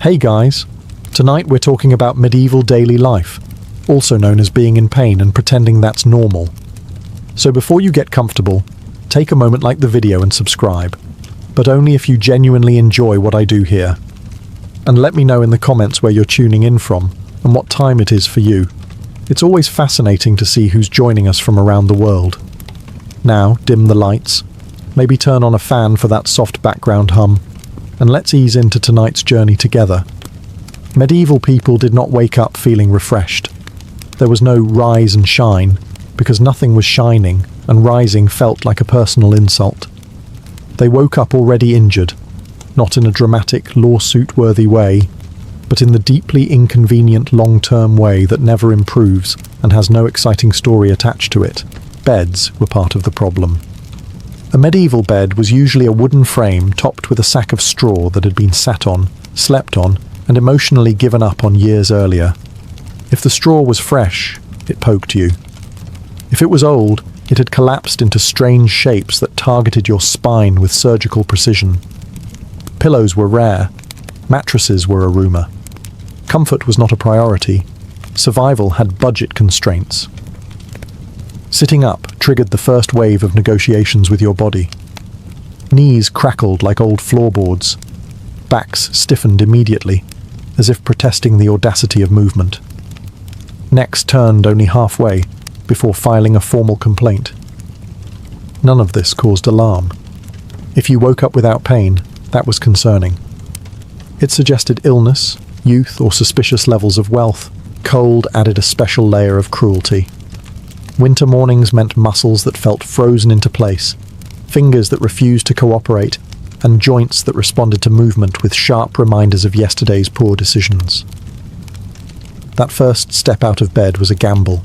Hey guys, tonight we're talking about medieval daily life, also known as being in pain and pretending that's normal. So before you get comfortable, take a moment, like the video and subscribe, but only if you genuinely enjoy what I do here. And let me know in the comments where you're tuning in from and what time it is for you. It's always fascinating to see who's joining us from around the world. Now, dim the lights, maybe turn on a fan for that soft background hum, and let's ease into tonight's journey together. Medieval people did not wake up feeling refreshed. There was no rise and shine, because nothing was shining, and rising felt like a personal insult. They woke up already injured, not in a dramatic, lawsuit-worthy way, but in the deeply inconvenient long-term way that never improves and has no exciting story attached to it. Beds were part of the problem. A medieval bed was usually a wooden frame topped with a sack of straw that had been sat on, slept on, and emotionally given up on years earlier. If the straw was fresh, it poked you. If it was old, it had collapsed into strange shapes that targeted your spine with surgical precision. Pillows were rare. Mattresses were a rumor. Comfort was not a priority. Survival had budget constraints. Sitting up triggered the first wave of negotiations with your body. Knees crackled like old floorboards. Backs stiffened immediately, as if protesting the audacity of movement. Necks turned only halfway before filing a formal complaint. None of this caused alarm. If you woke up without pain, that was concerning. It suggested illness, youth, or suspicious levels of wealth. Cold added a special layer of cruelty. Winter mornings meant muscles that felt frozen into place, fingers that refused to cooperate, and joints that responded to movement with sharp reminders of yesterday's poor decisions. That first step out of bed was a gamble.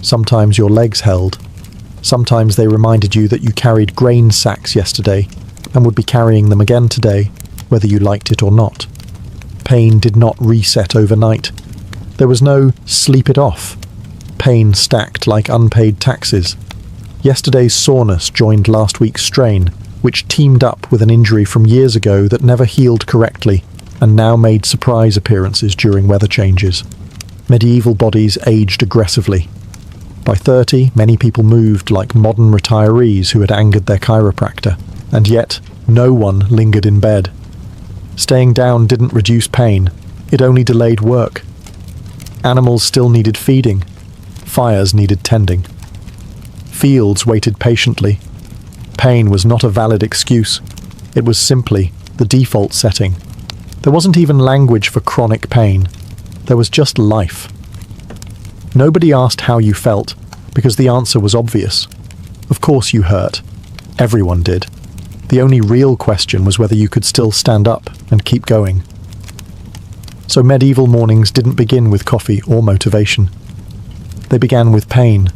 Sometimes your legs held. Sometimes they reminded you that you carried grain sacks yesterday and would be carrying them again today, whether you liked it or not. Pain did not reset overnight. There was no sleep it off. Pain stacked like unpaid taxes. Yesterday's soreness joined last week's strain, which teamed up with an injury from years ago that never healed correctly and now made surprise appearances during weather changes. Medieval bodies aged aggressively. By 30, many people moved like modern retirees who had angered their chiropractor, and yet no one lingered in bed. Staying down didn't reduce pain, it only delayed work. Animals still needed feeding. Fires needed tending. Fields waited patiently. Pain was not a valid excuse. It was simply the default setting. There wasn't even language for chronic pain. There was just life. Nobody asked how you felt, because the answer was obvious. Of course you hurt. Everyone did. The only real question was whether you could still stand up and keep going. So medieval mornings didn't begin with coffee or motivation. They began with pain,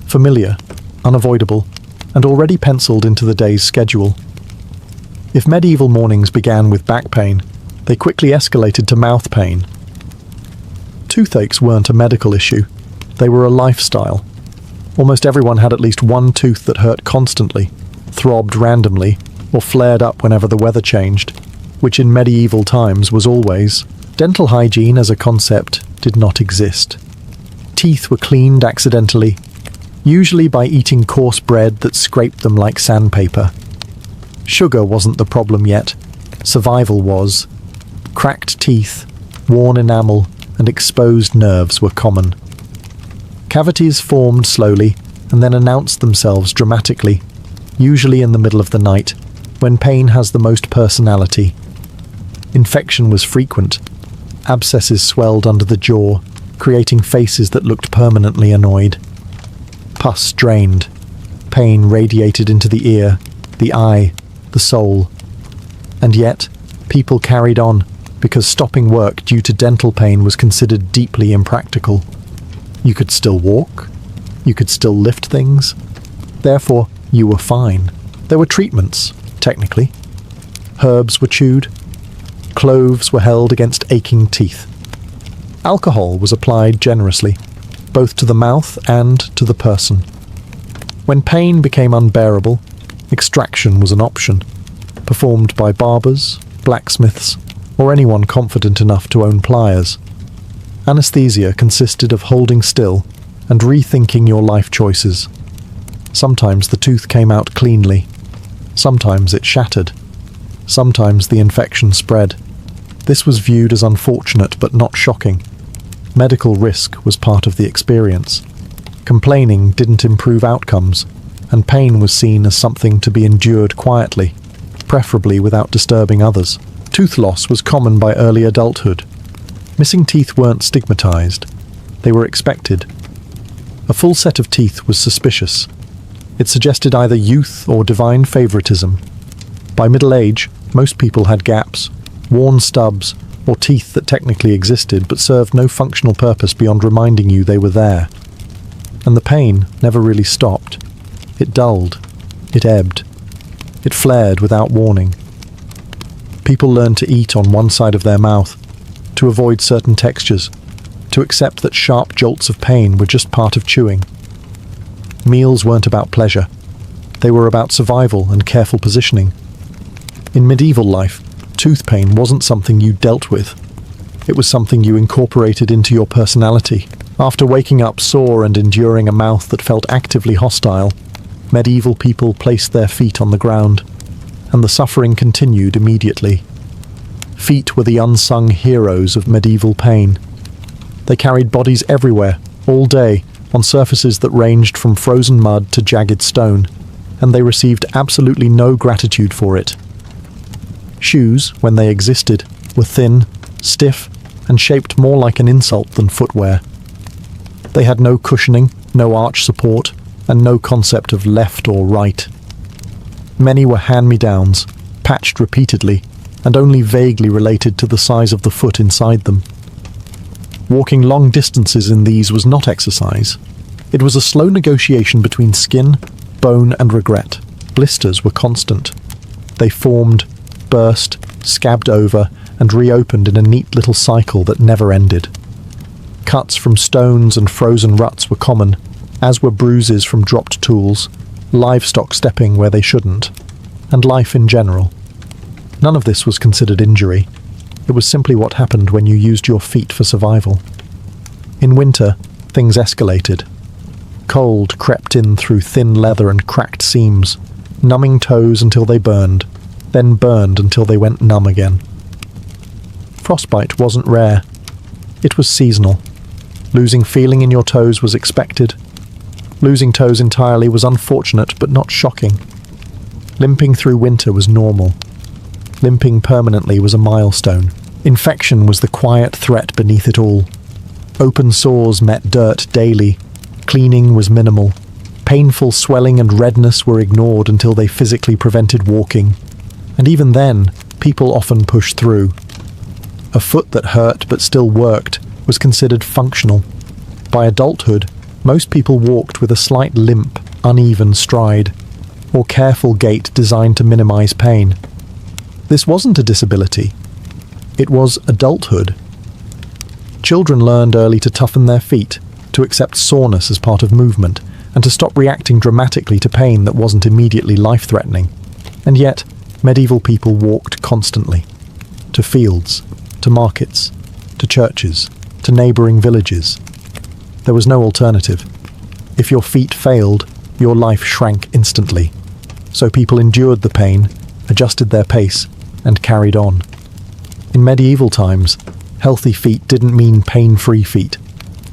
familiar, unavoidable, and already penciled into the day's schedule. If medieval mornings began with back pain, they quickly escalated to mouth pain. Toothaches weren't a medical issue, they were a lifestyle. Almost everyone had at least one tooth that hurt constantly, throbbed randomly, or flared up whenever the weather changed, which in medieval times was always. Dental hygiene as a concept did not exist. Teeth were cleaned accidentally, usually by eating coarse bread that scraped them like sandpaper. Sugar wasn't the problem yet. Survival was. Cracked teeth, worn enamel, and exposed nerves were common. Cavities formed slowly and then announced themselves dramatically, usually in the middle of the night, when pain has the most personality. Infection was frequent. Abscesses swelled under the jaw, creating faces that looked permanently annoyed. Pus drained. Pain radiated into the ear, the eye, the soul. And yet, people carried on, because stopping work due to dental pain was considered deeply impractical. You could still walk. You could still lift things. Therefore, you were fine. There were treatments, technically. Herbs were chewed. Cloves were held against aching teeth. Alcohol was applied generously, both to the mouth and to the person. When pain became unbearable, extraction was an option, performed by barbers, blacksmiths, or anyone confident enough to own pliers. Anesthesia consisted of holding still and rethinking your life choices. Sometimes the tooth came out cleanly. Sometimes it shattered. Sometimes the infection spread. This was viewed as unfortunate but not shocking. Medical risk was part of the experience. Complaining didn't improve outcomes, and pain was seen as something to be endured quietly, preferably without disturbing others. Tooth loss was common by early adulthood. Missing teeth weren't stigmatized. They were expected. A full set of teeth was suspicious. It suggested either youth or divine favoritism. By middle age, most people had gaps, worn stubs, or teeth that technically existed but served no functional purpose beyond reminding you they were there. And the pain never really stopped. It dulled. It ebbed. It flared without warning. People learned to eat on one side of their mouth, to avoid certain textures, to accept that sharp jolts of pain were just part of chewing. Meals weren't about pleasure. They were about survival and careful positioning. In medieval life, tooth pain wasn't something you dealt with. It was something you incorporated into your personality. After waking up sore and enduring a mouth that felt actively hostile, medieval people placed their feet on the ground, and the suffering continued immediately. Feet were the unsung heroes of medieval pain. They carried bodies everywhere, all day, on surfaces that ranged from frozen mud to jagged stone, and they received absolutely no gratitude for it. Shoes, when they existed, were thin, stiff, and shaped more like an insult than footwear. They had no cushioning, no arch support, and no concept of left or right. Many were hand-me-downs, patched repeatedly, and only vaguely related to the size of the foot inside them. Walking long distances in these was not exercise. It was a slow negotiation between skin, bone, and regret. Blisters were constant. They formed, burst, scabbed over, and reopened in a neat little cycle that never ended. Cuts from stones and frozen ruts were common, as were bruises from dropped tools, livestock stepping where they shouldn't, and life in general. None of this was considered injury. It was simply what happened when you used your feet for survival. In winter, things escalated. Cold crept in through thin leather and cracked seams, numbing toes until they burned, then burned until they went numb again. Frostbite wasn't rare. It was seasonal. Losing feeling in your toes was expected. Losing toes entirely was unfortunate but not shocking. Limping through winter was normal. Limping permanently was a milestone. Infection was the quiet threat beneath it all. Open sores met dirt daily. Cleaning was minimal. Painful swelling and redness were ignored until they physically prevented walking. And even then, people often pushed through. A foot that hurt but still worked was considered functional. By adulthood, most people walked with a slight limp, uneven stride, or careful gait designed to minimize pain. This wasn't a disability. It was adulthood. Children learned early to toughen their feet, to accept soreness as part of movement, and to stop reacting dramatically to pain that wasn't immediately life-threatening. And yet, medieval people walked constantly. To fields, to markets, to churches, to neighbouring villages. There was no alternative. If your feet failed, your life shrank instantly. So people endured the pain, adjusted their pace, and carried on. In medieval times, healthy feet didn't mean pain-free feet.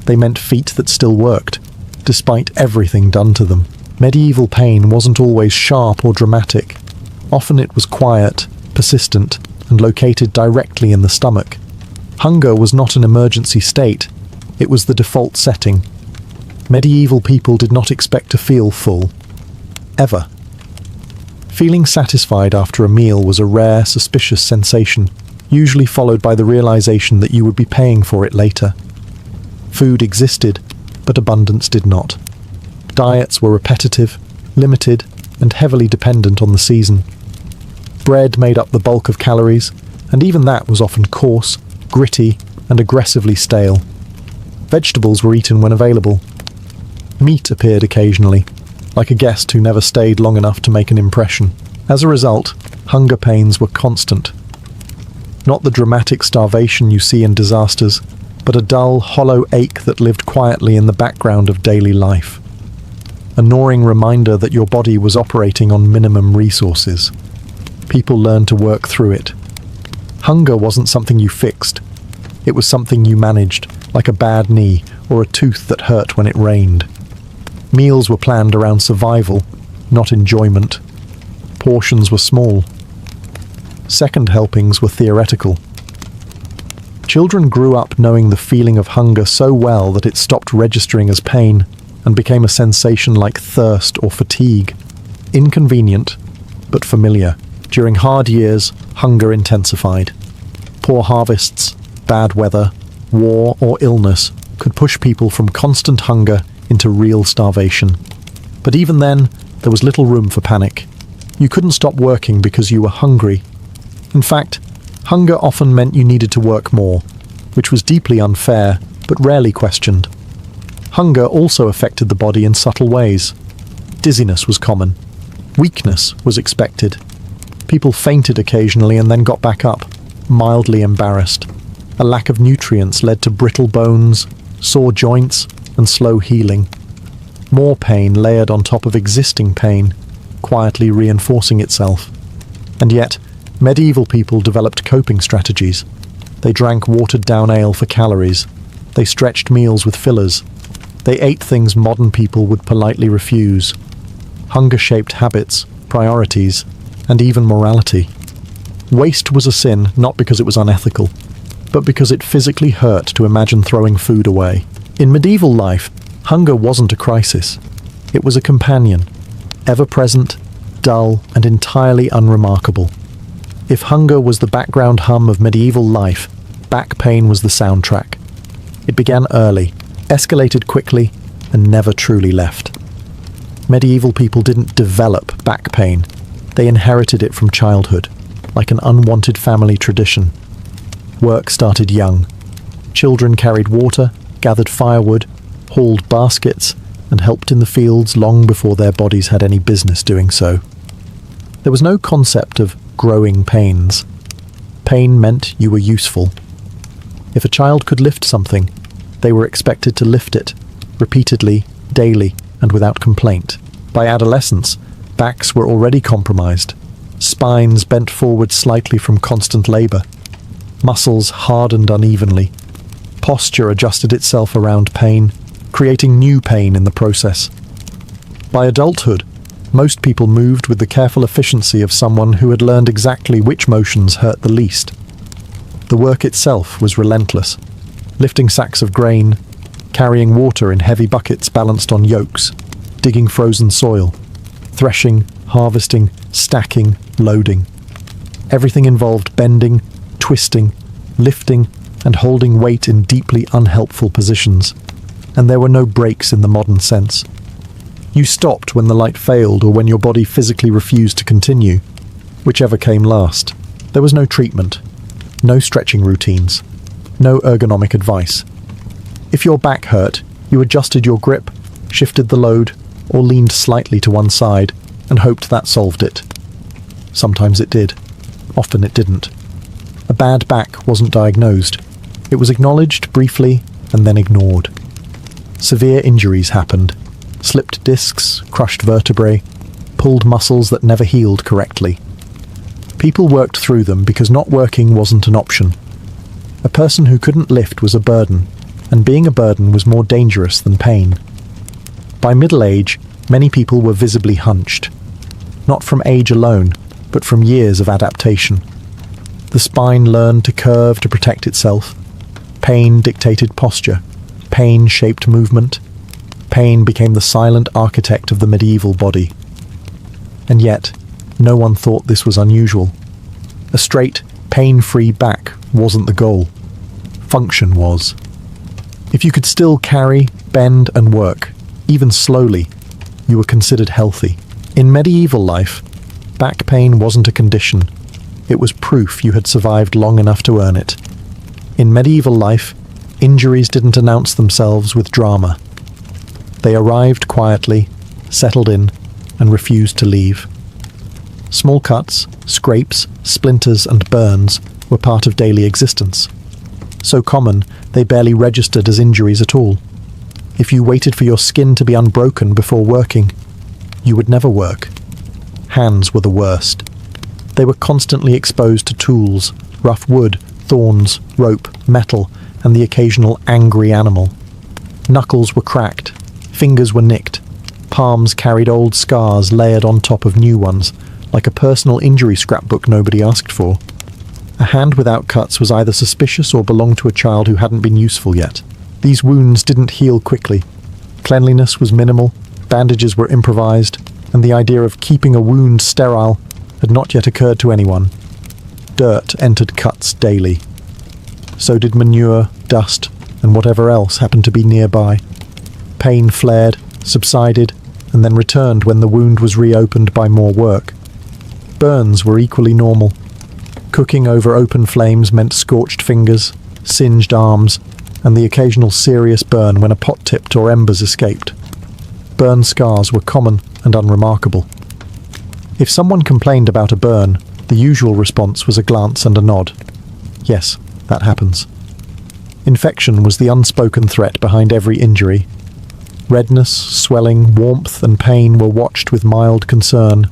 They meant feet that still worked, despite everything done to them. Medieval pain wasn't always sharp or dramatic. Often it was quiet, persistent, and located directly in the stomach. Hunger was not an emergency state. It was the default setting. Medieval people did not expect to feel full. Ever. Feeling satisfied after a meal was a rare, suspicious sensation, usually followed by the realization that you would be paying for it later. Food existed, but abundance did not. Diets were repetitive, limited, and heavily dependent on the season. Bread made up the bulk of calories, and even that was often coarse, gritty, and aggressively stale. Vegetables were eaten when available. Meat appeared occasionally, like a guest who never stayed long enough to make an impression. As a result, hunger pains were constant. Not the dramatic starvation you see in disasters, but a dull, hollow ache that lived quietly in the background of daily life. A gnawing reminder that your body was operating on minimum resources. People learned to work through it. Hunger wasn't something you fixed. It was something you managed, like a bad knee or a tooth that hurt when it rained. Meals were planned around survival, not enjoyment. Portions were small. Second helpings were theoretical. Children grew up knowing the feeling of hunger so well that it stopped registering as pain and became a sensation like thirst or fatigue. Inconvenient, but familiar. During hard years, hunger intensified. Poor harvests, bad weather, war or illness could push people from constant hunger into real starvation. But even then, there was little room for panic. You couldn't stop working because you were hungry. In fact, hunger often meant you needed to work more, which was deeply unfair, but rarely questioned. Hunger also affected the body in subtle ways. Dizziness was common. Weakness was expected. People fainted occasionally and then got back up, mildly embarrassed. A lack of nutrients led to brittle bones, sore joints, and slow healing. More pain layered on top of existing pain, quietly reinforcing itself. And yet, medieval people developed coping strategies. They drank watered-down ale for calories. They stretched meals with fillers. They ate things modern people would politely refuse. Hunger shaped habits, priorities, and even morality. Waste was a sin not because it was unethical, but because it physically hurt to imagine throwing food away. In medieval life, hunger wasn't a crisis. It was a companion, ever-present, dull, and entirely unremarkable. If hunger was the background hum of medieval life, back pain was the soundtrack. It began early, escalated quickly, and never truly left. Medieval people didn't develop back pain. They inherited it from childhood, like an unwanted family tradition. Work started young. Children carried water, gathered firewood, hauled baskets, and helped in the fields long before their bodies had any business doing so. There was no concept of growing pains. Pain meant you were useful. If a child could lift something, they were expected to lift it, repeatedly, daily, and without complaint. By adolescence, backs were already compromised. Spines bent forward slightly from constant labor. Muscles hardened unevenly. Posture adjusted itself around pain, creating new pain in the process. By adulthood, most people moved with the careful efficiency of someone who had learned exactly which motions hurt the least. The work itself was relentless. Lifting sacks of grain, carrying water in heavy buckets balanced on yokes, digging frozen soil, threshing, harvesting, stacking, loading. Everything involved bending, twisting, lifting, and holding weight in deeply unhelpful positions. And there were no breaks in the modern sense. You stopped when the light failed or when your body physically refused to continue, whichever came last. There was no treatment, no stretching routines, no ergonomic advice. If your back hurt, you adjusted your grip, shifted the load, or leaned slightly to one side and hoped that solved it. Sometimes it did. Often it didn't. A bad back wasn't diagnosed. It was acknowledged briefly and then ignored. Severe injuries happened. Slipped discs, crushed vertebrae, pulled muscles that never healed correctly. People worked through them because not working wasn't an option. A person who couldn't lift was a burden, and being a burden was more dangerous than pain. By middle age, many people were visibly hunched. Not from age alone, but from years of adaptation. The spine learned to curve to protect itself. Pain dictated posture. Pain shaped movement. Pain became the silent architect of the medieval body. And yet, no one thought this was unusual. A straight, pain-free back wasn't the goal. Function was. If you could still carry, bend, and work, even slowly, you were considered healthy. In medieval life, back pain wasn't a condition. It was proof you had survived long enough to earn it. In medieval life, injuries didn't announce themselves with drama. They arrived quietly, settled in, and refused to leave. Small cuts, scrapes, splinters, and burns were part of daily existence. So common, they barely registered as injuries at all. If you waited for your skin to be unbroken before working, you would never work. Hands were the worst. They were constantly exposed to tools, rough wood, thorns, rope, metal, and the occasional angry animal. Knuckles were cracked, fingers were nicked, palms carried old scars layered on top of new ones, like a personal injury scrapbook nobody asked for. A hand without cuts was either suspicious or belonged to a child who hadn't been useful yet. These wounds didn't heal quickly. Cleanliness was minimal, bandages were improvised, and the idea of keeping a wound sterile had not yet occurred to anyone. Dirt entered cuts daily. So did manure, dust, and whatever else happened to be nearby. Pain flared, subsided, and then returned when the wound was reopened by more work. Burns were equally normal. Cooking over open flames meant scorched fingers, singed arms, and the occasional serious burn when a pot tipped or embers escaped. Burn scars were common and unremarkable. If someone complained about a burn, the usual response was a glance and a nod. Yes, that happens. Infection was the unspoken threat behind every injury. Redness, swelling, warmth, and pain were watched with mild concern.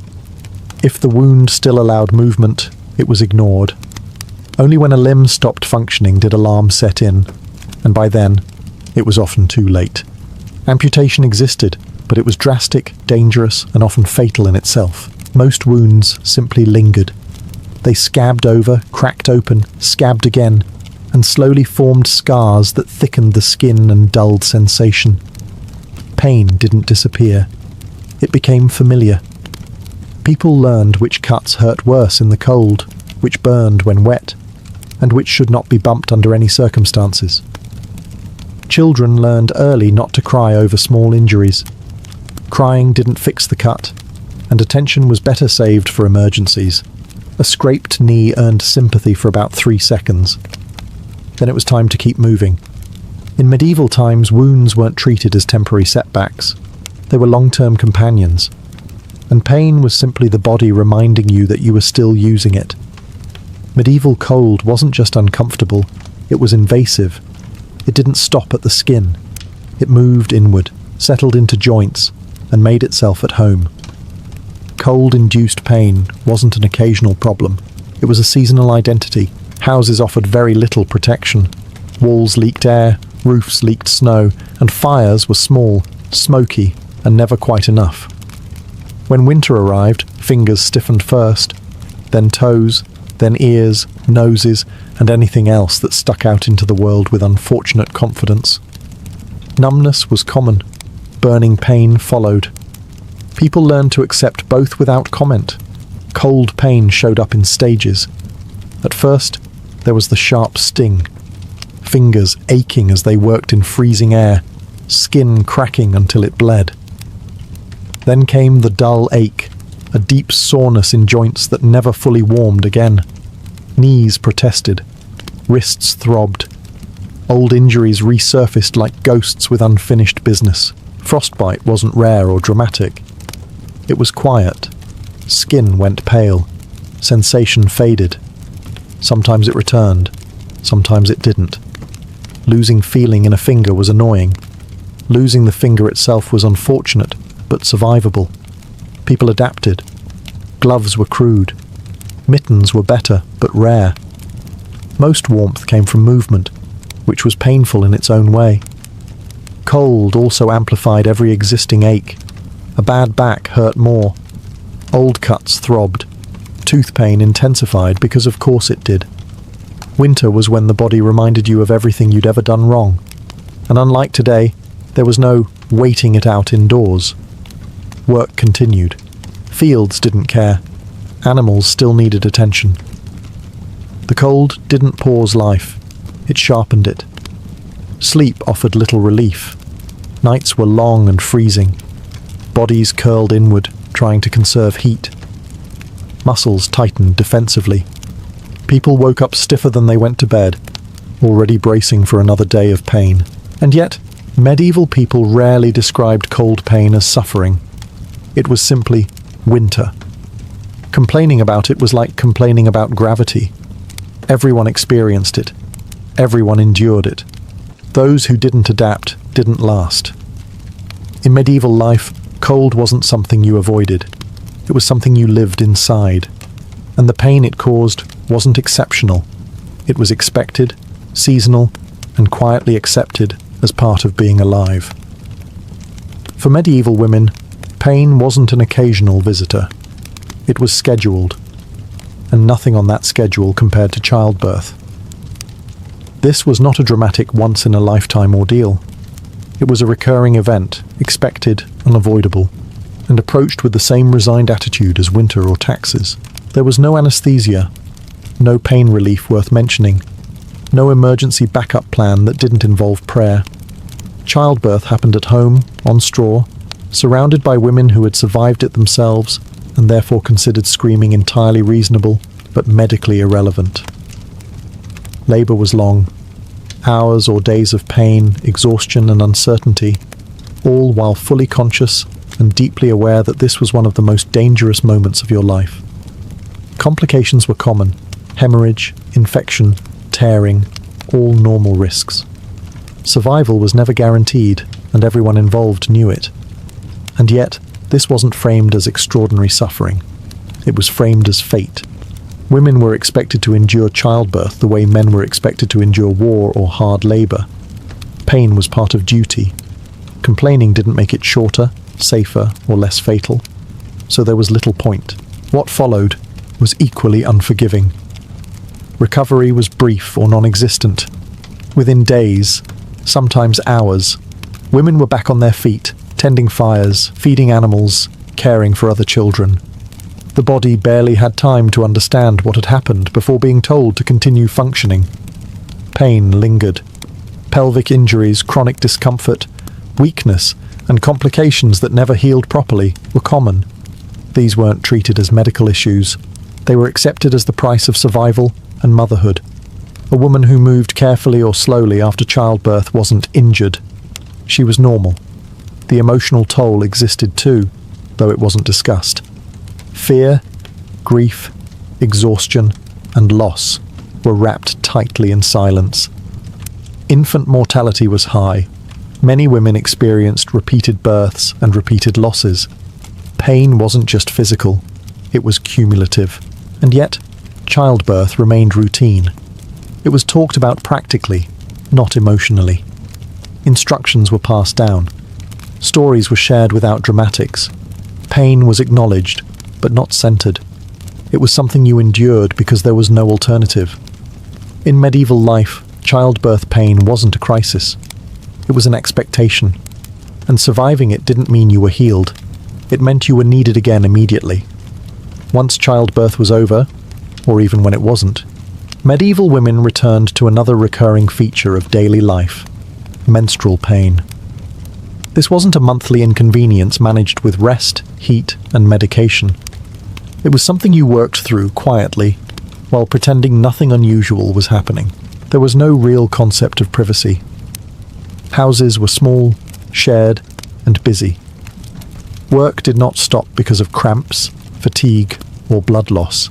If the wound still allowed movement, it was ignored. Only when a limb stopped functioning did alarm set in, and by then, it was often too late. Amputation existed, but it was drastic, dangerous, and often fatal in itself. Most wounds simply lingered. They scabbed over, cracked open, scabbed again, and slowly formed scars that thickened the skin and dulled sensation. Pain didn't disappear. It became familiar. People learned which cuts hurt worse in the cold, which burned when wet, and which should not be bumped under any circumstances. Children learned early not to cry over small injuries. Crying didn't fix the cut, and attention was better saved for emergencies. A scraped knee earned sympathy for about 3 seconds. Then it was time to keep moving. In medieval times, wounds weren't treated as temporary setbacks. They were long-term companions. And pain was simply the body reminding you that you were still using it. Medieval cold wasn't just uncomfortable, it was invasive. It didn't stop at the skin. It moved inward, settled into joints, and made itself at home. Cold-induced pain wasn't an occasional problem. It was a seasonal identity. Houses offered very little protection. Walls leaked air, roofs leaked snow, and fires were small, smoky, and never quite enough. When winter arrived, fingers stiffened first, then toes, then ears, noses, and anything else that stuck out into the world with unfortunate confidence. Numbness was common. Burning pain followed. People learned to accept both without comment. Cold pain showed up in stages. At first, there was the sharp sting. Fingers aching as they worked in freezing air, skin cracking until it bled. Then came the dull ache, a deep soreness in joints that never fully warmed again. Knees protested. Wrists throbbed. Old injuries resurfaced like ghosts with unfinished business. Frostbite wasn't rare or dramatic. It was quiet. Skin went pale. Sensation faded. Sometimes it returned. Sometimes it didn't. Losing feeling in a finger was annoying. Losing the finger itself was unfortunate, but survivable. People adapted. Gloves were crude. Mittens were better, but rare. Most warmth came from movement, which was painful in its own way. Cold also amplified every existing ache. A bad back hurt more. Old cuts throbbed. Tooth pain intensified because of course it did. Winter was when the body reminded you of everything you'd ever done wrong. And unlike today, there was no waiting it out indoors. Work continued. Fields didn't care. Animals still needed attention. The cold didn't pause life. It sharpened it. Sleep offered little relief. Nights were long and freezing. Bodies curled inward, trying to conserve heat. Muscles tightened defensively. People woke up stiffer than they went to bed, already bracing for another day of pain. And yet, medieval people rarely described cold pain as suffering. It was simply winter. Complaining about it was like complaining about gravity. Everyone experienced it. Everyone endured it. Those who didn't adapt didn't last. In medieval life, cold wasn't something you avoided. It was something you lived inside. And the pain it caused wasn't exceptional. It was expected, seasonal, and quietly accepted as part of being alive. For medieval women, pain wasn't an occasional visitor. It was scheduled, and nothing on that schedule compared to childbirth. This was not a dramatic once-in-a-lifetime ordeal. It was a recurring event, expected, unavoidable, and approached with the same resigned attitude as winter or taxes. There was no anesthesia, no pain relief worth mentioning, no emergency backup plan that didn't involve prayer. Childbirth happened at home, on straw, surrounded by women who had survived it themselves and therefore considered screaming entirely reasonable but medically irrelevant. Labour was long, hours or days of pain, exhaustion and uncertainty, all while fully conscious and deeply aware that this was one of the most dangerous moments of your life. Complications were common: hemorrhage, infection, tearing, all normal risks. Survival was never guaranteed, and everyone involved knew it. And yet, this wasn't framed as extraordinary suffering. It was framed as fate. Women were expected to endure childbirth the way men were expected to endure war or hard labour. Pain was part of duty. Complaining didn't make it shorter, safer, or less fatal. So there was little point. What followed was equally unforgiving. Recovery was brief or non-existent. Within days, sometimes hours, women were back on their feet, tending fires, feeding animals, caring for other children. The body barely had time to understand what had happened before being told to continue functioning. Pain lingered. Pelvic injuries, chronic discomfort, weakness, and complications that never healed properly were common. These weren't treated as medical issues. They were accepted as the price of survival and motherhood. A woman who moved carefully or slowly after childbirth wasn't injured. She was normal. The emotional toll existed too, though it wasn't discussed. Fear, grief, exhaustion, and loss were wrapped tightly in silence. Infant mortality was high. Many women experienced repeated births and repeated losses. Pain wasn't just physical, it was cumulative. And yet, childbirth remained routine. It was talked about practically, not emotionally. Instructions were passed down. Stories were shared without dramatics. Pain was acknowledged, but not centered. It was something you endured because there was no alternative. In medieval life, childbirth pain wasn't a crisis. It was an expectation. And surviving it didn't mean you were healed. It meant you were needed again immediately. Once childbirth was over, or even when it wasn't, medieval women returned to another recurring feature of daily life: menstrual pain. This wasn't a monthly inconvenience managed with rest, heat, and medication. It was something you worked through quietly, while pretending nothing unusual was happening. There was no real concept of privacy. Houses were small, shared, and busy. Work did not stop because of cramps, fatigue, or blood loss.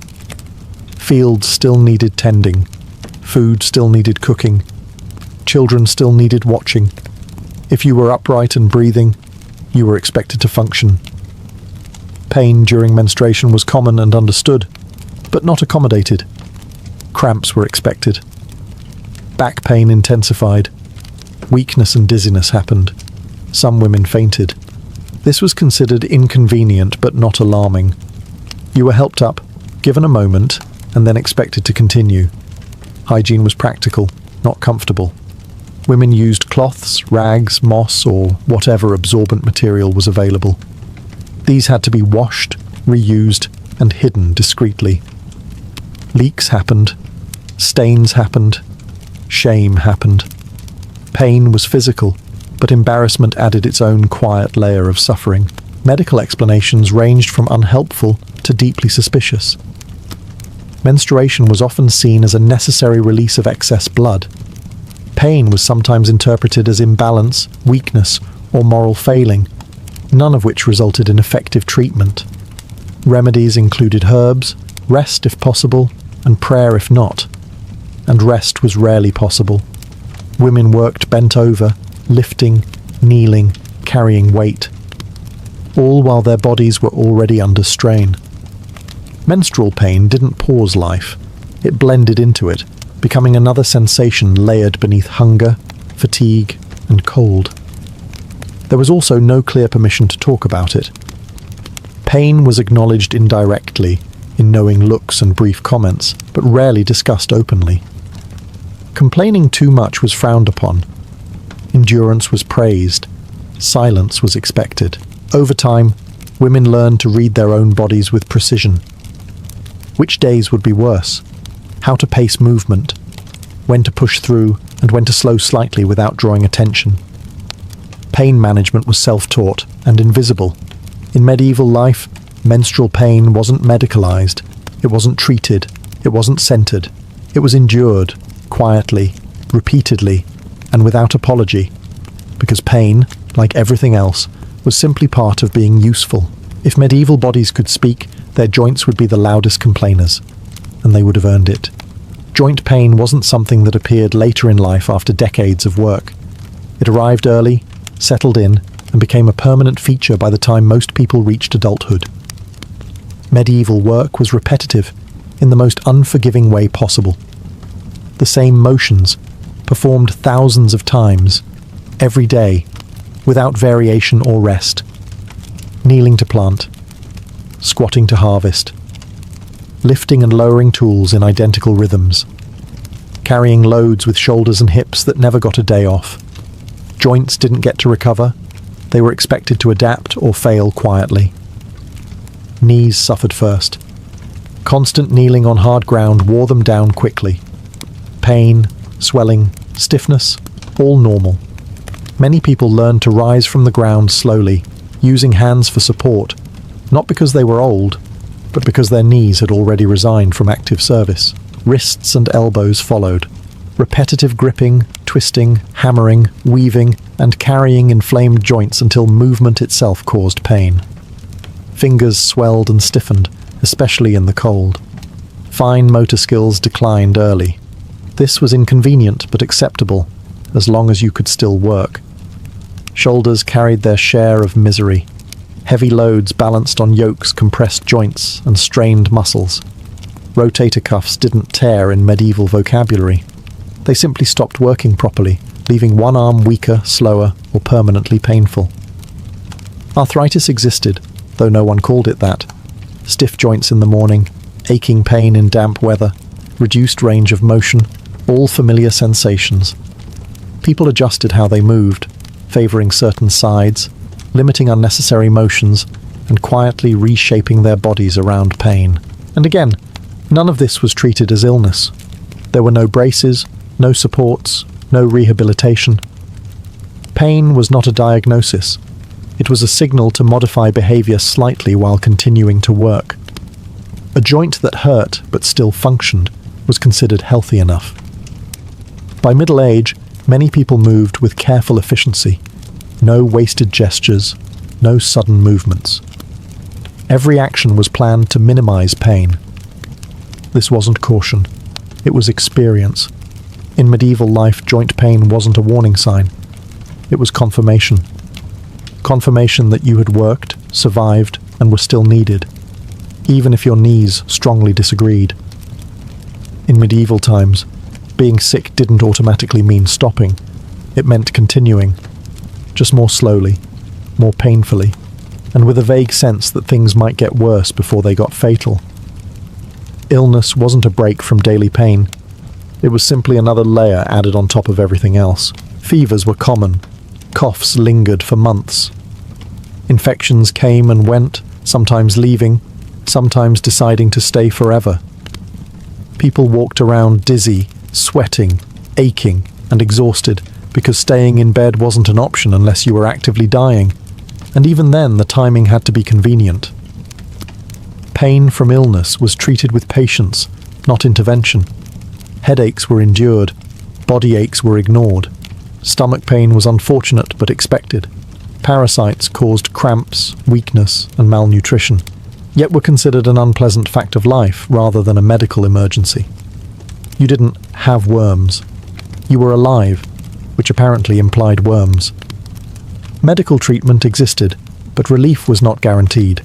Fields still needed tending. Food still needed cooking. Children still needed watching. If you were upright and breathing, you were expected to function. Pain during menstruation was common and understood, but not accommodated. Cramps were expected. Back pain intensified. Weakness and dizziness happened. Some women fainted. This was considered inconvenient but not alarming. You were helped up, given a moment, and then expected to continue. Hygiene was practical, not comfortable. Women used cloths, rags, moss, or whatever absorbent material was available. These had to be washed, reused, and hidden discreetly. Leaks happened. Stains happened. Shame happened. Pain was physical, but embarrassment added its own quiet layer of suffering. Medical explanations ranged from unhelpful to deeply suspicious. Menstruation was often seen as a necessary release of excess blood. Pain was sometimes interpreted as imbalance, weakness, or moral failing, none of which resulted in effective treatment. Remedies included herbs, rest if possible, and prayer if not. and rest was rarely possible. Women worked bent over, lifting, kneeling, carrying weight, all while their bodies were already under strain. Menstrual pain didn't pause life. It blended into it, becoming another sensation layered beneath hunger, fatigue, and cold. There was also no clear permission to talk about it. Pain was acknowledged indirectly, in knowing looks and brief comments, but rarely discussed openly. Complaining too much was frowned upon. Endurance was praised. Silence was expected. Over time, women learned to read their own bodies with precision. Which days would be worse? How to pace movement? When to push through and when to slow slightly without drawing attention? Pain management was self-taught and invisible. In medieval life, menstrual pain wasn't medicalized. It wasn't treated. It wasn't centered. It was endured, quietly, repeatedly, and without apology. Because pain, like everything else, was simply part of being useful. If medieval bodies could speak, their joints would be the loudest complainers, and they would have earned it. Joint pain wasn't something that appeared later in life after decades of work. It arrived early, settled in, and became a permanent feature by the time most people reached adulthood. Medieval work was repetitive, in the most unforgiving way possible. The same motions, performed thousands of times, every day, without variation or rest. Kneeling to plant, squatting to harvest, lifting and lowering tools in identical rhythms, carrying loads with shoulders and hips that never got a day off. Joints didn't get to recover. They were expected to adapt or fail quietly. Knees suffered first. Constant kneeling on hard ground wore them down quickly. Pain, swelling, stiffness, all normal. Many people learned to rise from the ground slowly, using hands for support, not because they were old, but because their knees had already resigned from active service. Wrists and elbows followed. Repetitive gripping, twisting, hammering, weaving, and carrying inflamed joints until movement itself caused pain. Fingers swelled and stiffened, especially in the cold. Fine motor skills declined early. This was inconvenient but acceptable, as long as you could still work. Shoulders carried their share of misery. Heavy loads balanced on yokes compressed joints and strained muscles. Rotator cuffs didn't tear in medieval vocabulary. They simply stopped working properly, leaving one arm weaker, slower, or permanently painful. Arthritis existed, though no one called it that. Stiff joints in the morning, aching pain in damp weather, reduced range of motion, all familiar sensations. People adjusted how they moved, favoring certain sides, limiting unnecessary motions, and quietly reshaping their bodies around pain. And again, none of this was treated as illness. There were no braces, no supports, no rehabilitation. Pain was not a diagnosis. It was a signal to modify behavior slightly while continuing to work. A joint that hurt but still functioned was considered healthy enough. By middle age, many people moved with careful efficiency. No wasted gestures, no sudden movements. Every action was planned to minimize pain. This wasn't caution. It was experience. In medieval life, joint pain wasn't a warning sign. It was confirmation. Confirmation that you had worked, survived, and were still needed, even if your knees strongly disagreed. In medieval times, being sick didn't automatically mean stopping. It meant continuing, just more slowly, more painfully, and with a vague sense that things might get worse before they got fatal. Illness wasn't a break from daily pain. It was simply another layer added on top of everything else. Fevers were common. Coughs lingered for months. Infections came and went, sometimes leaving, sometimes deciding to stay forever. People walked around dizzy, sweating, aching, and exhausted because staying in bed wasn't an option unless you were actively dying, and even then the timing had to be convenient. Pain from illness was treated with patience, not intervention. Headaches were endured, body aches were ignored. Stomach pain was unfortunate but expected. Parasites caused cramps, weakness, and malnutrition, yet were considered an unpleasant fact of life rather than a medical emergency. You didn't have worms. You were alive, which apparently implied worms. Medical treatment existed, but relief was not guaranteed.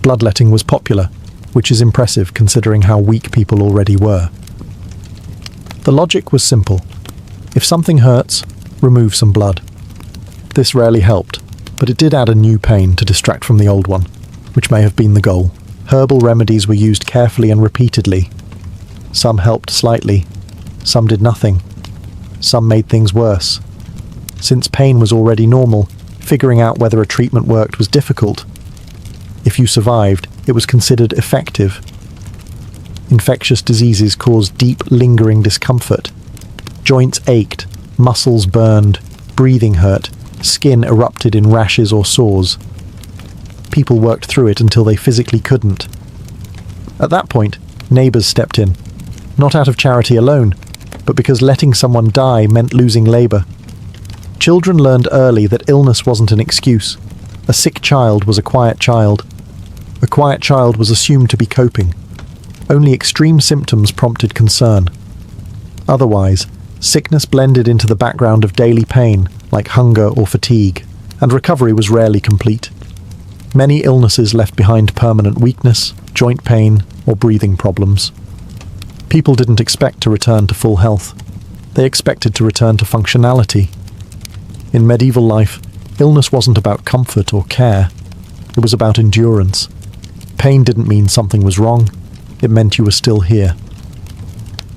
Bloodletting was popular, which is impressive considering how weak people already were. The logic was simple. If something hurts, remove some blood. This rarely helped, but it did add a new pain to distract from the old one, which may have been the goal. Herbal remedies were used carefully and repeatedly. Some helped slightly, some did nothing. Some made things worse. Since pain was already normal, figuring out whether a treatment worked was difficult. If you survived, it was considered effective. Infectious diseases caused deep, lingering discomfort. Joints ached, muscles burned, breathing hurt, skin erupted in rashes or sores. People worked through it until they physically couldn't. At that point, neighbours stepped in, not out of charity alone, but because letting someone die meant losing labour. Children learned early that illness wasn't an excuse. A sick child was a quiet child. A quiet child was assumed to be coping. Only extreme symptoms prompted concern. Otherwise, sickness blended into the background of daily pain, like hunger or fatigue, and recovery was rarely complete. Many illnesses left behind permanent weakness, joint pain, or breathing problems. People didn't expect to return to full health. They expected to return to functionality. In medieval life, illness wasn't about comfort or care. It was about endurance. Pain didn't mean something was wrong. It meant you were still here.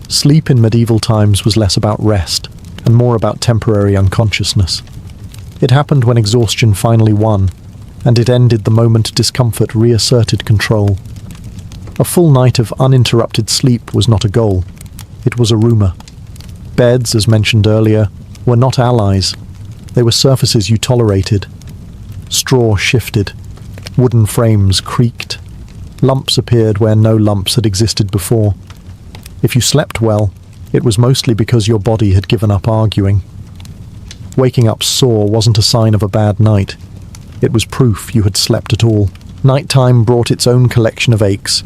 Sleep in medieval times was less about rest and more about temporary unconsciousness. It happened when exhaustion finally won, and it ended the moment discomfort reasserted control. A full night of uninterrupted sleep was not a goal. It was a rumour. Beds, as mentioned earlier, were not allies. They were surfaces you tolerated. Straw shifted. Wooden frames creaked. Lumps appeared where no lumps had existed before. If you slept well, it was mostly because your body had given up arguing. Waking up sore wasn't a sign of a bad night. It was proof you had slept at all. Nighttime brought its own collection of aches.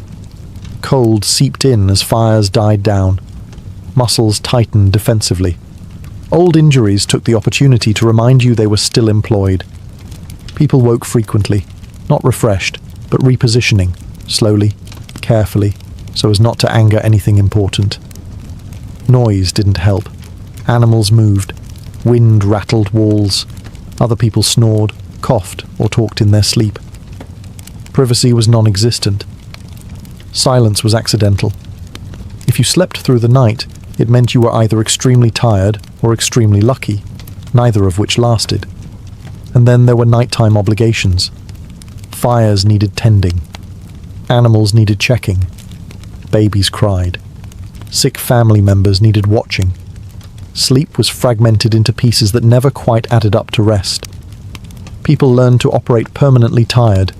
Cold seeped in as fires died down. Muscles tightened defensively. Old injuries took the opportunity to remind you they were still employed. People woke frequently, not refreshed, but repositioning, slowly, carefully, so as not to anger anything important. Noise didn't help. Animals moved. Wind rattled walls. Other people snored, coughed, or talked in their sleep. Privacy was non-existent. Silence was accidental. If you slept through the night, it meant you were either extremely tired or extremely lucky, neither of which lasted. And then there were nighttime obligations. Fires needed tending. Animals needed checking. Babies cried. Sick family members needed watching. Sleep was fragmented into pieces that never quite added up to rest. People learned to operate permanently tired,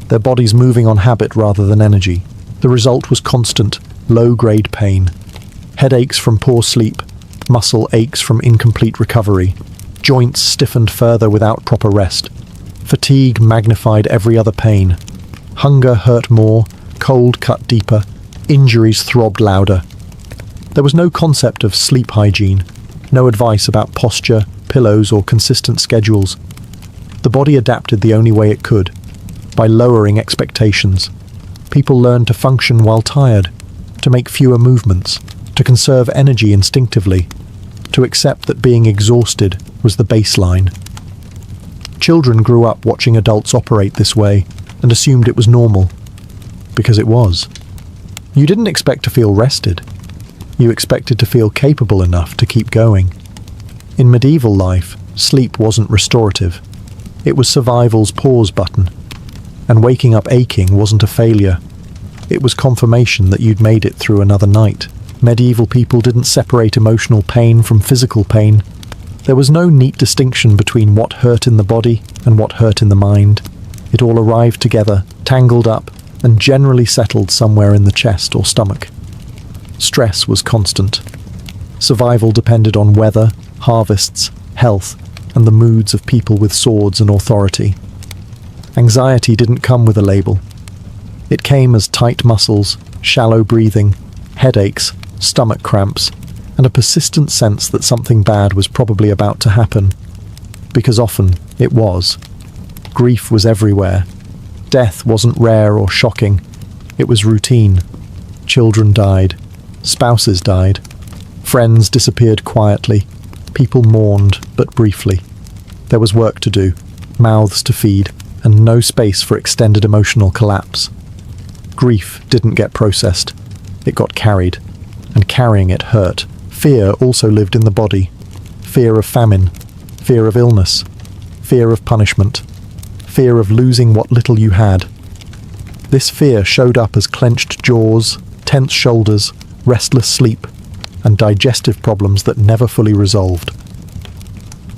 their bodies moving on habit rather than energy. The result was constant, low-grade pain. Headaches from poor sleep, muscle aches from incomplete recovery. Joints stiffened further without proper rest. Fatigue magnified every other pain. Hunger hurt more, cold cut deeper, injuries throbbed louder. There was no concept of sleep hygiene, no advice about posture, pillows, or consistent schedules. The body adapted the only way it could, by lowering expectations. People learned to function while tired, to make fewer movements, to conserve energy instinctively, to accept that being exhausted was the baseline. Children grew up watching adults operate this way and assumed it was normal, because it was. You didn't expect to feel rested. You expected to feel capable enough to keep going. In medieval life, sleep wasn't restorative. It was survival's pause button. And waking up aching wasn't a failure. It was confirmation that you'd made it through another night. Medieval people didn't separate emotional pain from physical pain. There was no neat distinction between what hurt in the body and what hurt in the mind. It all arrived together, tangled up, and generally settled somewhere in the chest or stomach. Stress was constant. Survival depended on weather, harvests, health, and the moods of people with swords and authority. Anxiety didn't come with a label. It came as tight muscles, shallow breathing, headaches, stomach cramps, and a persistent sense that something bad was probably about to happen. Because often it was. Grief was everywhere. Death wasn't rare or shocking. It was routine. Children died. Spouses died. Friends disappeared quietly. People mourned, but briefly. There was work to do, mouths to feed, and no space for extended emotional collapse. Grief didn't get processed. It got carried, and carrying it hurt. Fear also lived in the body. Fear of famine, fear of illness, fear of punishment, fear of losing what little you had. This fear showed up as clenched jaws, tense shoulders, restless sleep, and digestive problems that never fully resolved.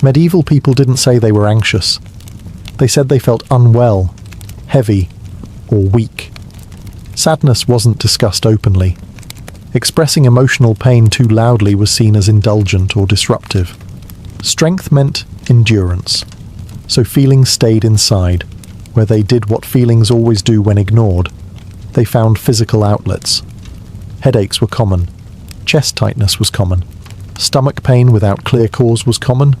Medieval people didn't say they were anxious. They said they felt unwell, heavy, or weak. Sadness wasn't discussed openly. Expressing emotional pain too loudly was seen as indulgent or disruptive. Strength meant endurance, so feelings stayed inside, where they did what feelings always do when ignored. They found physical outlets. Headaches were common. Chest tightness was common. Stomach pain without clear cause was common.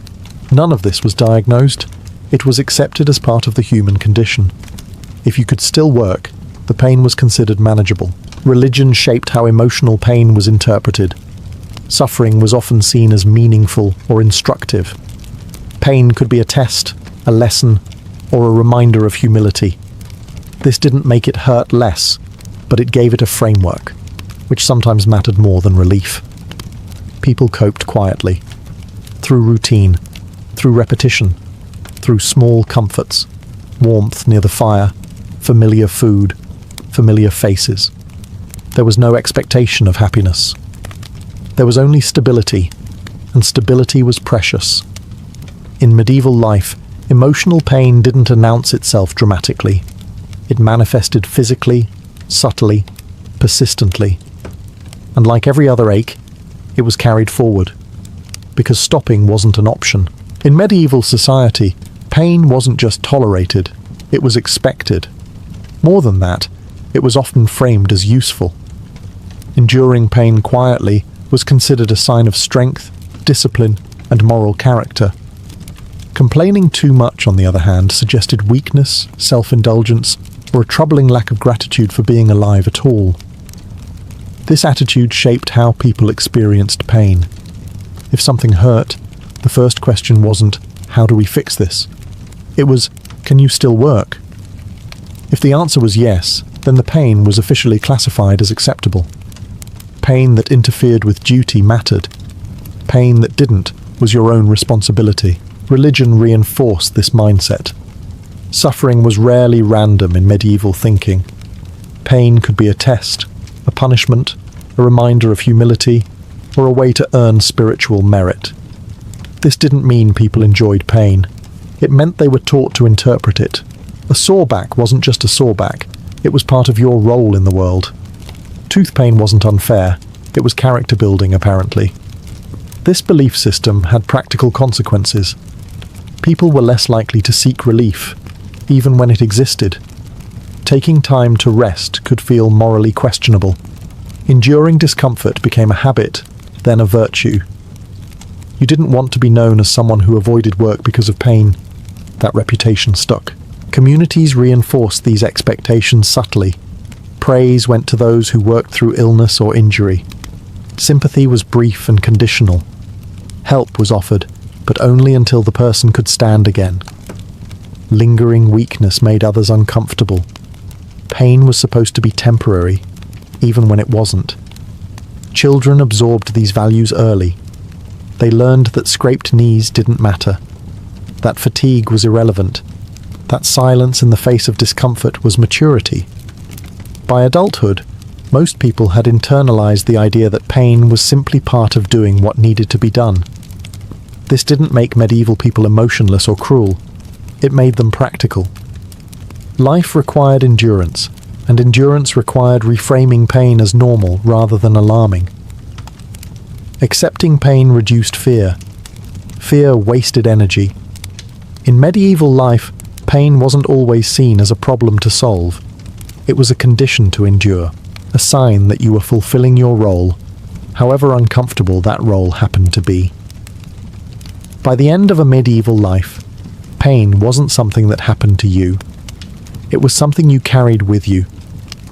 None of this was diagnosed. It was accepted as part of the human condition. If you could still work, the pain was considered manageable. Religion shaped how emotional pain was interpreted. Suffering was often seen as meaningful or instructive. Pain could be a test, a lesson, or a reminder of humility. This didn't make it hurt less, but it gave it a framework, which sometimes mattered more than relief. People coped quietly, through routine, through repetition, through small comforts, warmth near the fire, familiar food, familiar faces. There was no expectation of happiness. There was only stability, and stability was precious. In medieval life, emotional pain didn't announce itself dramatically. It manifested physically, subtly, persistently. And like every other ache, it was carried forward, because stopping wasn't an option. In medieval society, pain wasn't just tolerated, it was expected. More than that, it was often framed as useful. Enduring pain quietly was considered a sign of strength, discipline, and moral character. Complaining too much, on the other hand, suggested weakness, self-indulgence, or a troubling lack of gratitude for being alive at all. This attitude shaped how people experienced pain. If something hurt, the first question wasn't, "How do we fix this?" It was, "Can you still work?" If the answer was yes, then the pain was officially classified as acceptable. Pain that interfered with duty mattered. Pain that didn't was your own responsibility. Religion reinforced this mindset. Suffering was rarely random in medieval thinking. Pain could be a test, a punishment, a reminder of humility, or a way to earn spiritual merit. This didn't mean people enjoyed pain. It meant they were taught to interpret it. A sore back wasn't just a sore back. It was part of your role in the world. Tooth pain wasn't unfair. It was character building, apparently. This belief system had practical consequences. People were less likely to seek relief, even when it existed. Taking time to rest could feel morally questionable. Enduring discomfort became a habit, then a virtue. You didn't want to be known as someone who avoided work because of pain. That reputation stuck. Communities reinforced these expectations subtly. Praise went to those who worked through illness or injury. Sympathy was brief and conditional. Help was offered, but only until the person could stand again. Lingering weakness made others uncomfortable. Pain was supposed to be temporary, even when it wasn't. Children absorbed these values early. They learned that scraped knees didn't matter, that fatigue was irrelevant, that silence in the face of discomfort was maturity. By adulthood, most people had internalized the idea that pain was simply part of doing what needed to be done. This didn't make medieval people emotionless or cruel. It made them practical. Life required endurance, and endurance required reframing pain as normal rather than alarming. Accepting pain reduced fear. Fear wasted energy. In medieval life, pain wasn't always seen as a problem to solve. It was a condition to endure, a sign that you were fulfilling your role, however uncomfortable that role happened to be. By the end of a medieval life, pain wasn't something that happened to you. It was something you carried with you,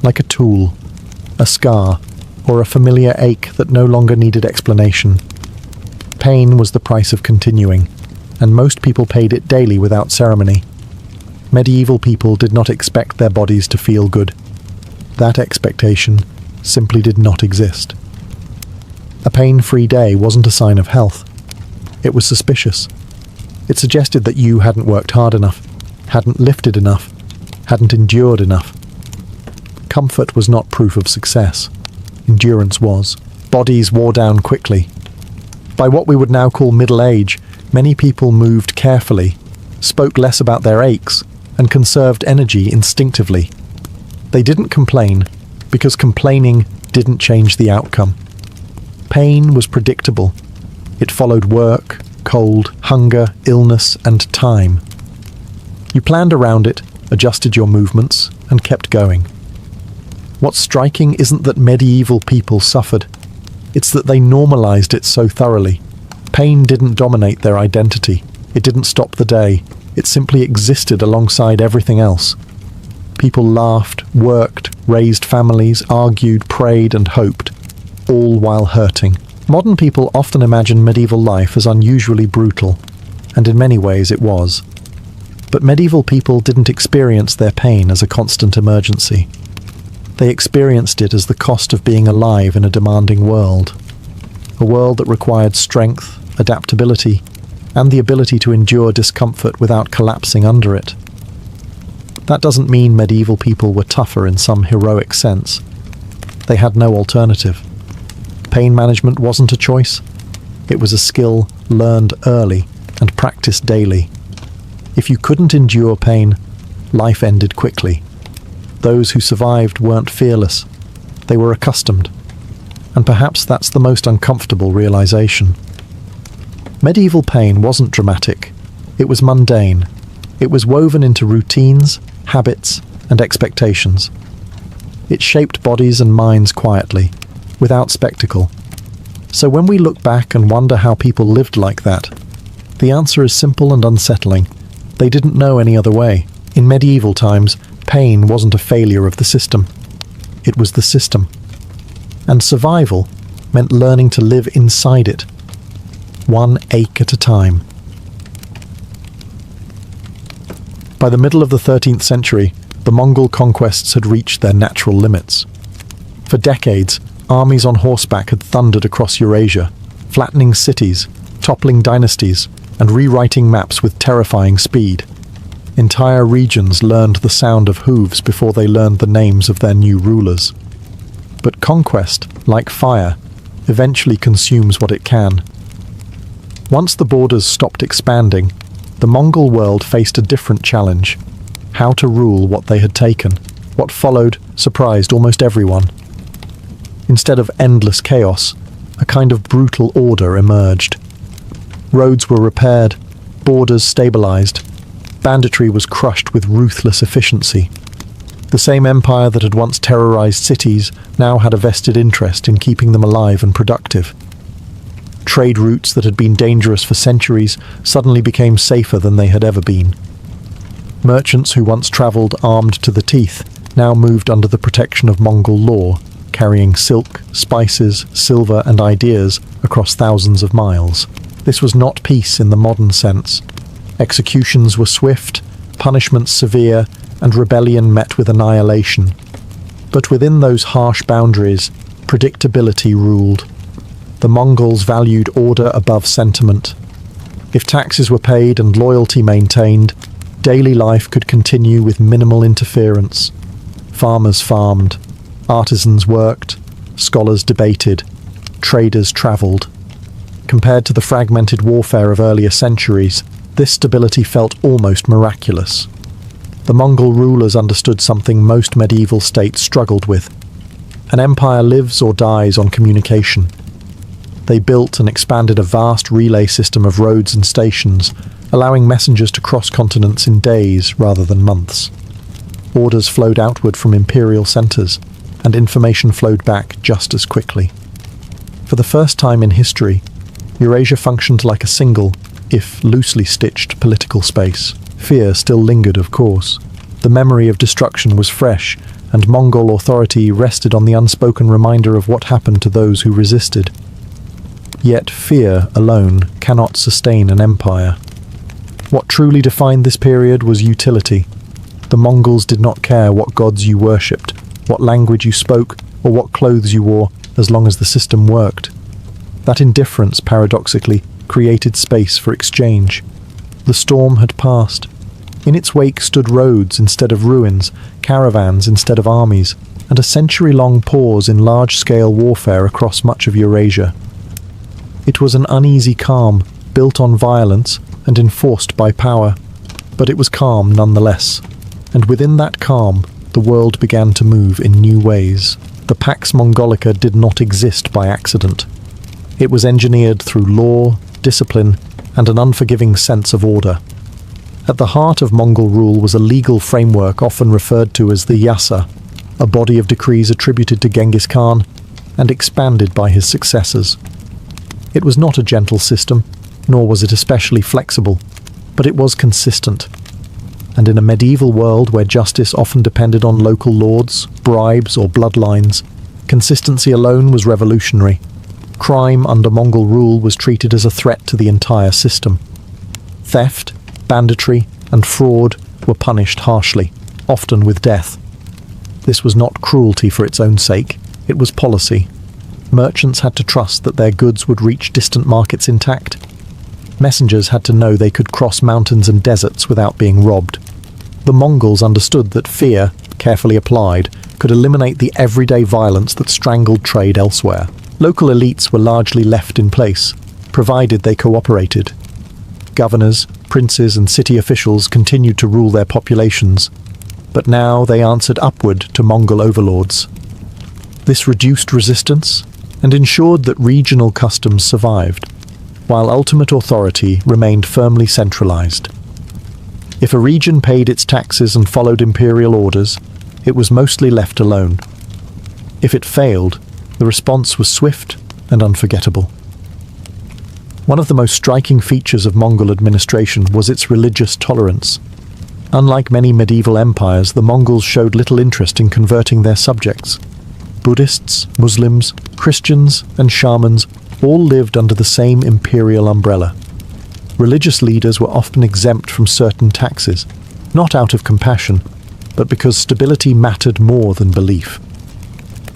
like a tool, a scar, or a familiar ache that no longer needed explanation. Pain was the price of continuing, and most people paid it daily without ceremony. Medieval people did not expect their bodies to feel good. That expectation simply did not exist. A pain-free day wasn't a sign of health. It was suspicious. It suggested that you hadn't worked hard enough, hadn't lifted enough, hadn't endured enough. Comfort was not proof of success. Endurance was. Bodies wore down quickly. By what we would now call middle age, many people moved carefully, spoke less about their aches, and conserved energy instinctively. They didn't complain, because complaining didn't change the outcome. Pain was predictable. It followed work, cold, hunger, illness, and time. You planned around it, adjusted your movements, and kept going. What's striking isn't that medieval people suffered. It's that they normalized it so thoroughly. Pain didn't dominate their identity. It didn't stop the day. It simply existed alongside everything else. People laughed, worked, raised families, argued, prayed, and hoped, all while hurting. Modern people often imagine medieval life as unusually brutal, and in many ways it was. But medieval people didn't experience their pain as a constant emergency. They experienced it as the cost of being alive in a demanding world. A world that required strength, adaptability, and the ability to endure discomfort without collapsing under it. That doesn't mean medieval people were tougher in some heroic sense. They had no alternative. Pain management wasn't a choice. It was a skill learned early and practiced daily. If you couldn't endure pain, life ended quickly. Those who survived weren't fearless. They were accustomed. And perhaps that's the most uncomfortable realization. Medieval pain wasn't dramatic. It was mundane. It was woven into routines, habits, and expectations. It shaped bodies and minds quietly, without spectacle. So when we look back and wonder how people lived like that, the answer is simple and unsettling. They didn't know any other way. In medieval times, pain wasn't a failure of the system. It was the system. And survival meant learning to live inside it, one ache at a time. By the middle of the 13th century, the Mongol conquests had reached their natural limits. For decades, armies on horseback had thundered across Eurasia, flattening cities, toppling dynasties, and rewriting maps with terrifying speed. Entire regions learned the sound of hooves before they learned the names of their new rulers. But conquest, like fire, eventually consumes what it can. Once the borders stopped expanding, the Mongol world faced a different challenge: how to rule what they had taken. What followed surprised almost everyone. Instead of endless chaos, a kind of brutal order emerged. Roads were repaired, borders stabilized, banditry was crushed with ruthless efficiency. The same empire that had once terrorized cities now had a vested interest in keeping them alive and productive. Trade routes that had been dangerous for centuries suddenly became safer than they had ever been. Merchants who once traveled armed to the teeth now moved under the protection of Mongol law, carrying silk, spices, silver, and ideas across thousands of miles. This was not peace in the modern sense. Executions were swift, punishments severe, and rebellion met with annihilation. But within those harsh boundaries, predictability ruled. The Mongols valued order above sentiment. If taxes were paid and loyalty maintained, daily life could continue with minimal interference. Farmers farmed, artisans worked, scholars debated, traders travelled. Compared to the fragmented warfare of earlier centuries, this stability felt almost miraculous. The Mongol rulers understood something most medieval states struggled with. An empire lives or dies on communication. They built and expanded a vast relay system of roads and stations, allowing messengers to cross continents in days rather than months. Orders flowed outward from imperial centres, and information flowed back just as quickly. For the first time in history, Eurasia functioned like a single, if loosely stitched, political space. Fear still lingered, of course. The memory of destruction was fresh, and Mongol authority rested on the unspoken reminder of what happened to those who resisted. Yet fear alone cannot sustain an empire. What truly defined this period was utility. The Mongols did not care what gods you worshipped, what language you spoke, or what clothes you wore, as long as the system worked. That indifference, paradoxically, created space for exchange. The storm had passed. In its wake stood roads instead of ruins, caravans instead of armies, and a century-long pause in large-scale warfare across much of Eurasia. It was an uneasy calm, built on violence and enforced by power, but it was calm nonetheless. And within that calm, the world began to move in new ways. The Pax Mongolica did not exist by accident. It was engineered through law, discipline, and an unforgiving sense of order. At the heart of Mongol rule was a legal framework often referred to as the Yasa, a body of decrees attributed to Genghis Khan and expanded by his successors. It was not a gentle system, nor was it especially flexible, but it was consistent. And in a medieval world where justice often depended on local lords, bribes, or bloodlines, consistency alone was revolutionary. Crime under Mongol rule was treated as a threat to the entire system. Theft, banditry, and fraud were punished harshly, often with death. This was not cruelty for its own sake, it was policy. Merchants had to trust that their goods would reach distant markets intact. Messengers had to know they could cross mountains and deserts without being robbed. The Mongols understood that fear, carefully applied, could eliminate the everyday violence that strangled trade elsewhere. Local elites were largely left in place, provided they cooperated. Governors, princes, and city officials continued to rule their populations, but now they answered upward to Mongol overlords. This reduced resistance and ensured that regional customs survived, while ultimate authority remained firmly centralized. If a region paid its taxes and followed imperial orders, it was mostly left alone. If it failed, the response was swift and unforgettable. One of the most striking features of Mongol administration was its religious tolerance. Unlike many medieval empires, the Mongols showed little interest in converting their subjects. Buddhists, Muslims, Christians, and shamans all lived under the same imperial umbrella. Religious leaders were often exempt from certain taxes, not out of compassion, but because stability mattered more than belief.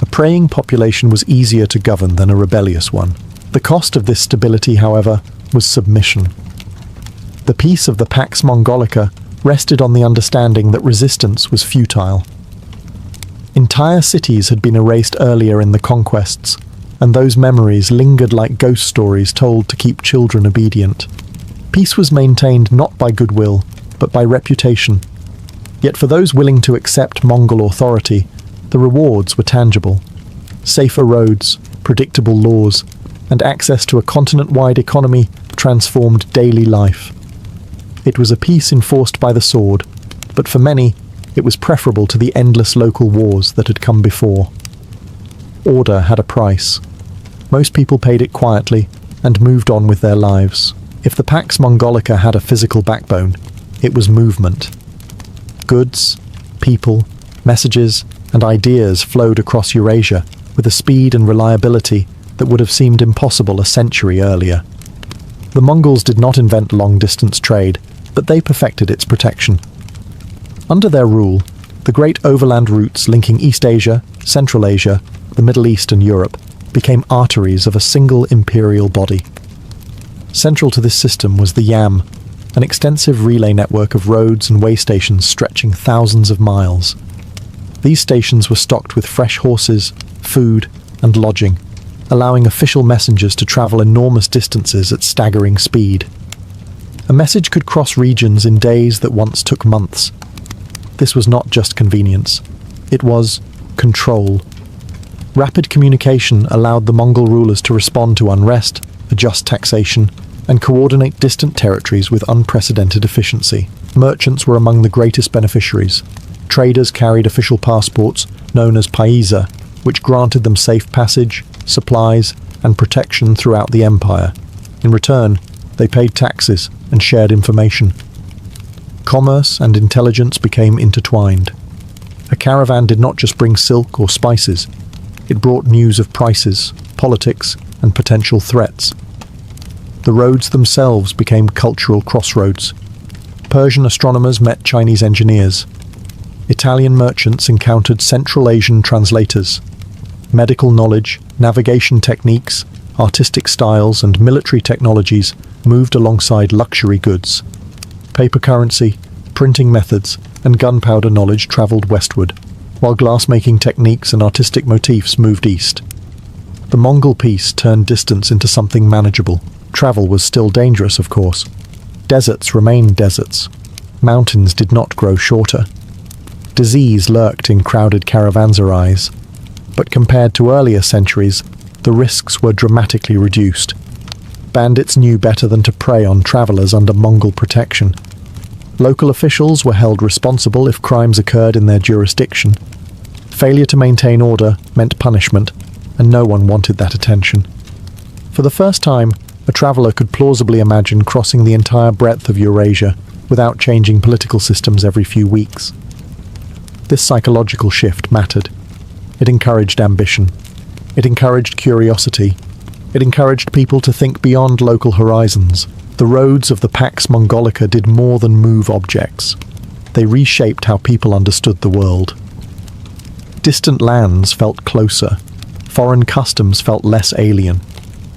A praying population was easier to govern than a rebellious one. The cost of this stability, however, was submission. The peace of the Pax Mongolica rested on the understanding that resistance was futile. Entire cities had been erased earlier in the conquests, and those memories lingered like ghost stories told to keep children obedient. Peace was maintained not by goodwill, but by reputation. Yet for those willing to accept Mongol authority, the rewards were tangible. Safer roads, predictable laws, and access to a continent-wide economy transformed daily life. It was a peace enforced by the sword, but for many, it was preferable to the endless local wars that had come before. Order had a price. Most people paid it quietly and moved on with their lives. If the Pax Mongolica had a physical backbone, it was movement. Goods, people, messages, and ideas flowed across Eurasia with a speed and reliability that would have seemed impossible a century earlier. The Mongols did not invent long-distance trade, but they perfected its protection. Under their rule, the great overland routes linking East Asia, Central Asia, the Middle East and Europe became arteries of a single imperial body. Central to this system was the Yam, an extensive relay network of roads and way stations stretching thousands of miles. These stations were stocked with fresh horses, food, and lodging, allowing official messengers to travel enormous distances at staggering speed. A message could cross regions in days that once took months. This was not just convenience. It was control. Rapid communication allowed the Mongol rulers to respond to unrest, adjust taxation, and coordinate distant territories with unprecedented efficiency. Merchants were among the greatest beneficiaries. Traders carried official passports known as paisa, which granted them safe passage, supplies, and protection throughout the empire. In return, they paid taxes and shared information. Commerce and intelligence became intertwined. A caravan did not just bring silk or spices, it brought news of prices, politics, and potential threats. The roads themselves became cultural crossroads. Persian astronomers met Chinese engineers. Italian merchants encountered Central Asian translators. Medical knowledge, navigation techniques, artistic styles, and military technologies moved alongside luxury goods. Paper currency, printing methods, and gunpowder knowledge traveled westward, while glassmaking techniques and artistic motifs moved east. The Mongol peace turned distance into something manageable. Travel was still dangerous, of course. Deserts remained deserts. Mountains did not grow shorter. Disease lurked in crowded caravanserais. But compared to earlier centuries, the risks were dramatically reduced. Bandits knew better than to prey on travelers under Mongol protection. Local officials were held responsible if crimes occurred in their jurisdiction. Failure to maintain order meant punishment, and no one wanted that attention. For the first time, a traveller could plausibly imagine crossing the entire breadth of Eurasia without changing political systems every few weeks. This psychological shift mattered. It encouraged ambition. It encouraged curiosity. It encouraged people to think beyond local horizons. The roads of the Pax Mongolica did more than move objects. They reshaped how people understood the world. Distant lands felt closer. Foreign customs felt less alien.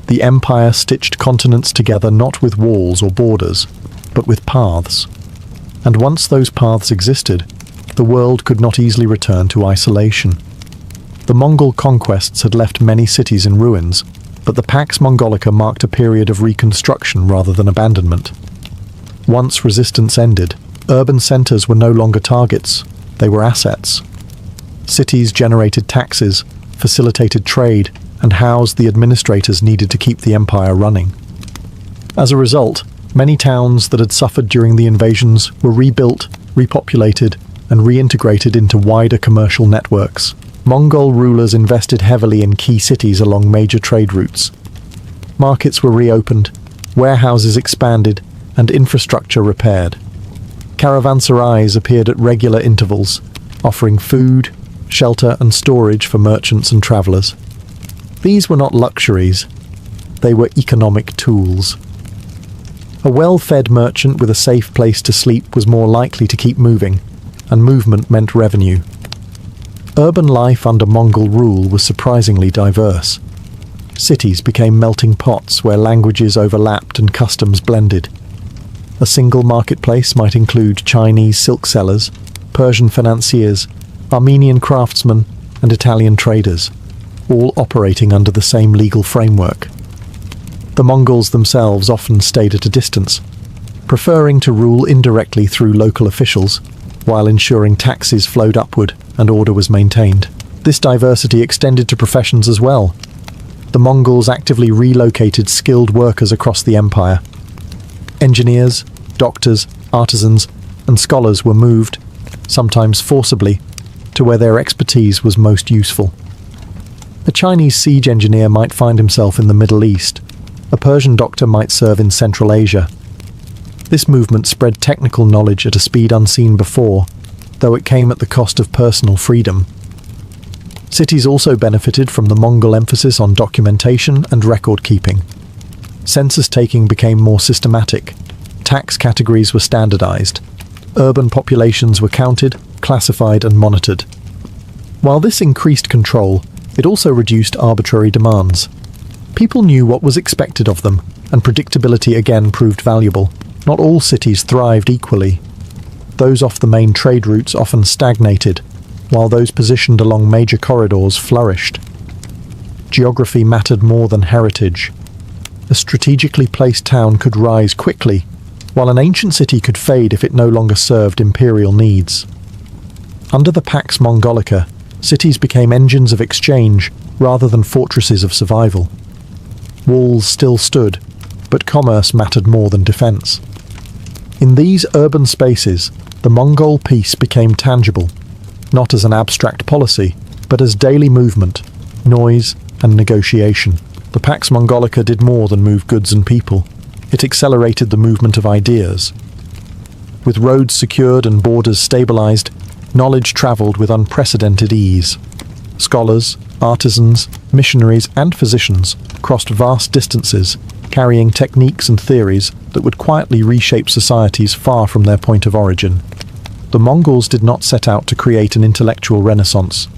The empire stitched continents together not with walls or borders, but with paths. And once those paths existed, the world could not easily return to isolation. The Mongol conquests had left many cities in ruins, but the Pax Mongolica marked a period of reconstruction rather than abandonment. Once resistance ended, urban centers were no longer targets, they were assets. Cities generated taxes, facilitated trade, and housed the administrators needed to keep the empire running. As a result, many towns that had suffered during the invasions were rebuilt, repopulated, and reintegrated into wider commercial networks. Mongol rulers invested heavily in key cities along major trade routes. Markets were reopened, warehouses expanded, and infrastructure repaired. Caravanserais appeared at regular intervals, offering food, shelter, and storage for merchants and travelers. These were not luxuries, they were economic tools. A well-fed merchant with a safe place to sleep was more likely to keep moving, and movement meant revenue. Urban life under Mongol rule was surprisingly diverse. Cities became melting pots where languages overlapped and customs blended. A single marketplace might include Chinese silk sellers, Persian financiers, Armenian craftsmen, and Italian traders, all operating under the same legal framework. The Mongols themselves often stayed at a distance, preferring to rule indirectly through local officials, while ensuring taxes flowed upward and order was maintained. This diversity extended to professions as well. The Mongols actively relocated skilled workers across the empire. Engineers, doctors, artisans, and scholars were moved, sometimes forcibly, to where their expertise was most useful. A Chinese siege engineer might find himself in the Middle East. A Persian doctor might serve in Central Asia. This movement spread technical knowledge at a speed unseen before, though it came at the cost of personal freedom. Cities also benefited from the Mongol emphasis on documentation and record-keeping. Census-taking became more systematic. Tax categories were standardized. Urban populations were counted, classified, and monitored. While this increased control, it also reduced arbitrary demands. People knew what was expected of them, and predictability again proved valuable. Not all cities thrived equally. Those off the main trade routes often stagnated, while those positioned along major corridors flourished. Geography mattered more than heritage. A strategically placed town could rise quickly, while an ancient city could fade if it no longer served imperial needs. Under the Pax Mongolica, cities became engines of exchange rather than fortresses of survival. Walls still stood, but commerce mattered more than defense. In these urban spaces, the Mongol peace became tangible, not as an abstract policy, but as daily movement, noise, and negotiation. The Pax Mongolica did more than move goods and people. It accelerated the movement of ideas. With roads secured and borders stabilized, knowledge traveled with unprecedented ease. Scholars, artisans, missionaries, and physicians crossed vast distances, carrying techniques and theories that would quietly reshape societies far from their point of origin. The Mongols did not set out to create an intellectual renaissance,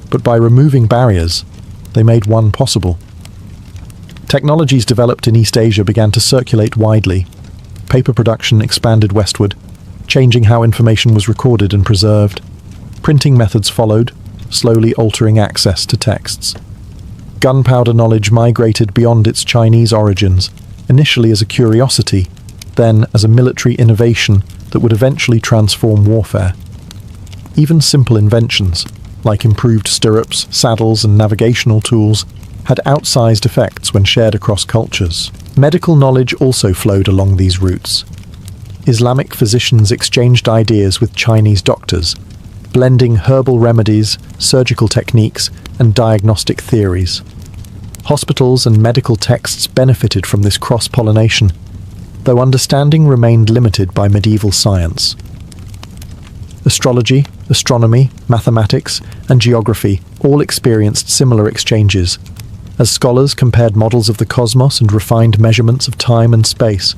but by removing barriers, they made one possible. Technologies developed in East Asia began to circulate widely. Paper production expanded westward, changing how information was recorded and preserved. Printing methods followed, slowly altering access to texts. Gunpowder knowledge migrated beyond its Chinese origins, initially as a curiosity, then as a military innovation that would eventually transform warfare. Even simple inventions, like improved stirrups, saddles, and navigational tools, had outsized effects when shared across cultures. Medical knowledge also flowed along these routes. Islamic physicians exchanged ideas with Chinese doctors, blending herbal remedies, surgical techniques, and diagnostic theories. Hospitals and medical texts benefited from this cross-pollination, though understanding remained limited by medieval science. Astrology, astronomy, mathematics, and geography all experienced similar exchanges, as scholars compared models of the cosmos and refined measurements of time and space.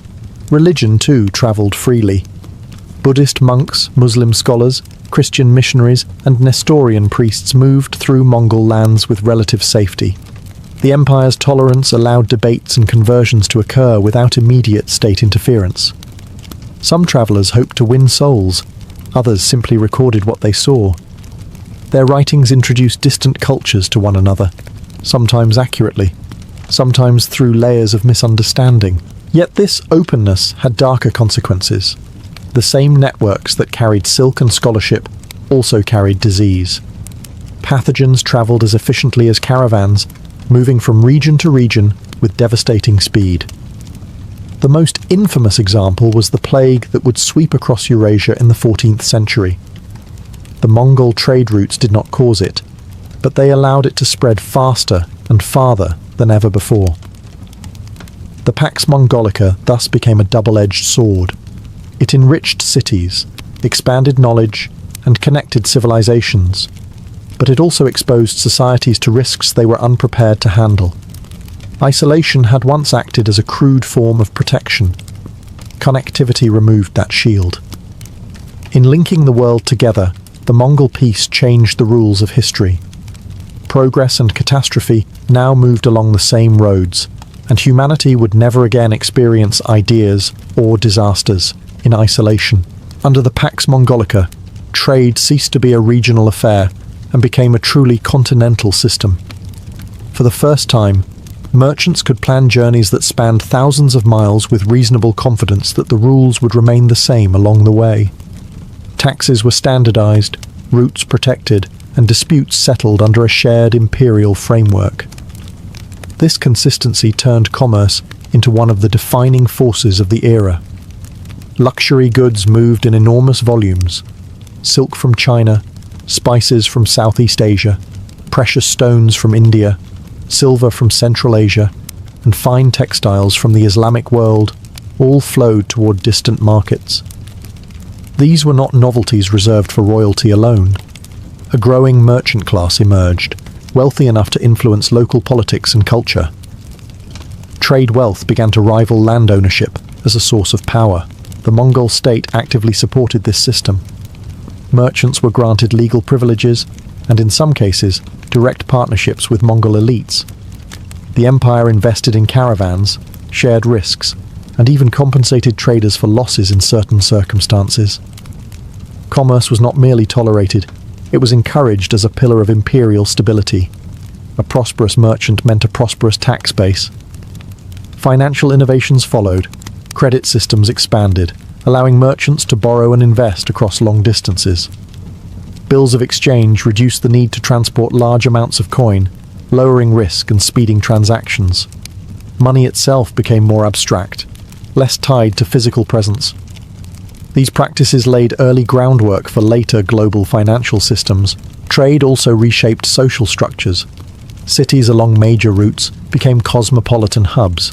Religion, too, traveled freely. Buddhist monks, Muslim scholars, Christian missionaries, and Nestorian priests moved through Mongol lands with relative safety. The empire's tolerance allowed debates and conversions to occur without immediate state interference. Some travelers hoped to win souls, others simply recorded what they saw. Their writings introduced distant cultures to one another, sometimes accurately, sometimes through layers of misunderstanding. Yet this openness had darker consequences. The same networks that carried silk and scholarship also carried disease. Pathogens traveled as efficiently as caravans, moving from region to region with devastating speed. The most infamous example was the plague that would sweep across Eurasia in the 14th century. The Mongol trade routes did not cause it, but they allowed it to spread faster and farther than ever before. The Pax Mongolica thus became a double-edged sword. It enriched cities, expanded knowledge, and connected civilizations, but it also exposed societies to risks they were unprepared to handle. Isolation had once acted as a crude form of protection. Connectivity removed that shield. In linking the world together, the Mongol peace changed the rules of history. Progress and catastrophe now moved along the same roads, and humanity would never again experience ideas or disasters in isolation. Under the Pax Mongolica, trade ceased to be a regional affair and became a truly continental system. For the first time, merchants could plan journeys that spanned thousands of miles with reasonable confidence that the rules would remain the same along the way. Taxes were standardized, routes protected, and disputes settled under a shared imperial framework. This consistency turned commerce into one of the defining forces of the era. Luxury goods moved in enormous volumes: silk from China, spices from Southeast Asia, precious stones from India, silver from Central Asia, and fine textiles from the Islamic world all flowed toward distant markets. These were not novelties reserved for royalty alone. A growing merchant class emerged, wealthy enough to influence local politics and culture. Trade wealth began to rival land ownership as a source of power. The Mongol state actively supported this system. Merchants were granted legal privileges, and in some cases, direct partnerships with Mongol elites. The empire invested in caravans, shared risks, and even compensated traders for losses in certain circumstances. Commerce was not merely tolerated, it was encouraged as a pillar of imperial stability. A prosperous merchant meant a prosperous tax base. Financial innovations followed. Credit systems expanded, allowing merchants to borrow and invest across long distances. Bills of exchange reduced the need to transport large amounts of coin, lowering risk and speeding transactions. Money itself became more abstract, less tied to physical presence. These practices laid early groundwork for later global financial systems. Trade also reshaped social structures. Cities along major routes became cosmopolitan hubs,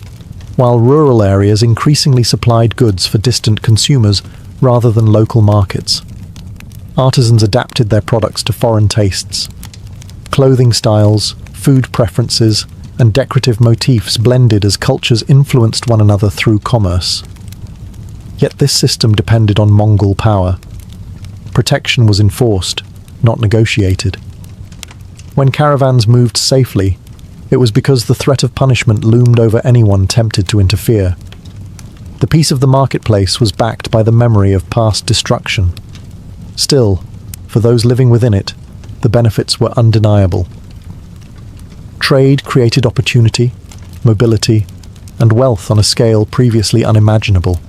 while rural areas increasingly supplied goods for distant consumers rather than local markets. Artisans adapted their products to foreign tastes. Clothing styles, food preferences, and decorative motifs blended as cultures influenced one another through commerce. Yet this system depended on Mongol power. Protection was enforced, not negotiated. When caravans moved safely, it was because the threat of punishment loomed over anyone tempted to interfere. The peace of the marketplace was backed by the memory of past destruction. Still, for those living within it, the benefits were undeniable. Trade created opportunity, mobility, and wealth on a scale previously unimaginable.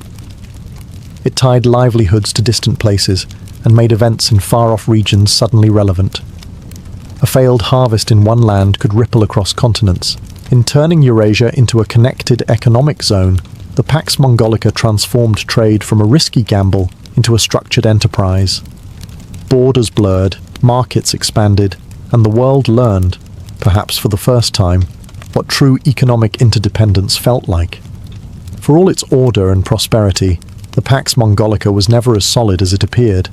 It tied livelihoods to distant places and made events in far-off regions suddenly relevant. A failed harvest in one land could ripple across continents. In turning Eurasia into a connected economic zone, the Pax Mongolica transformed trade from a risky gamble into a structured enterprise. Borders blurred, markets expanded, and the world learned, perhaps for the first time, what true economic interdependence felt like. For all its order and prosperity, the Pax Mongolica was never as solid as it appeared.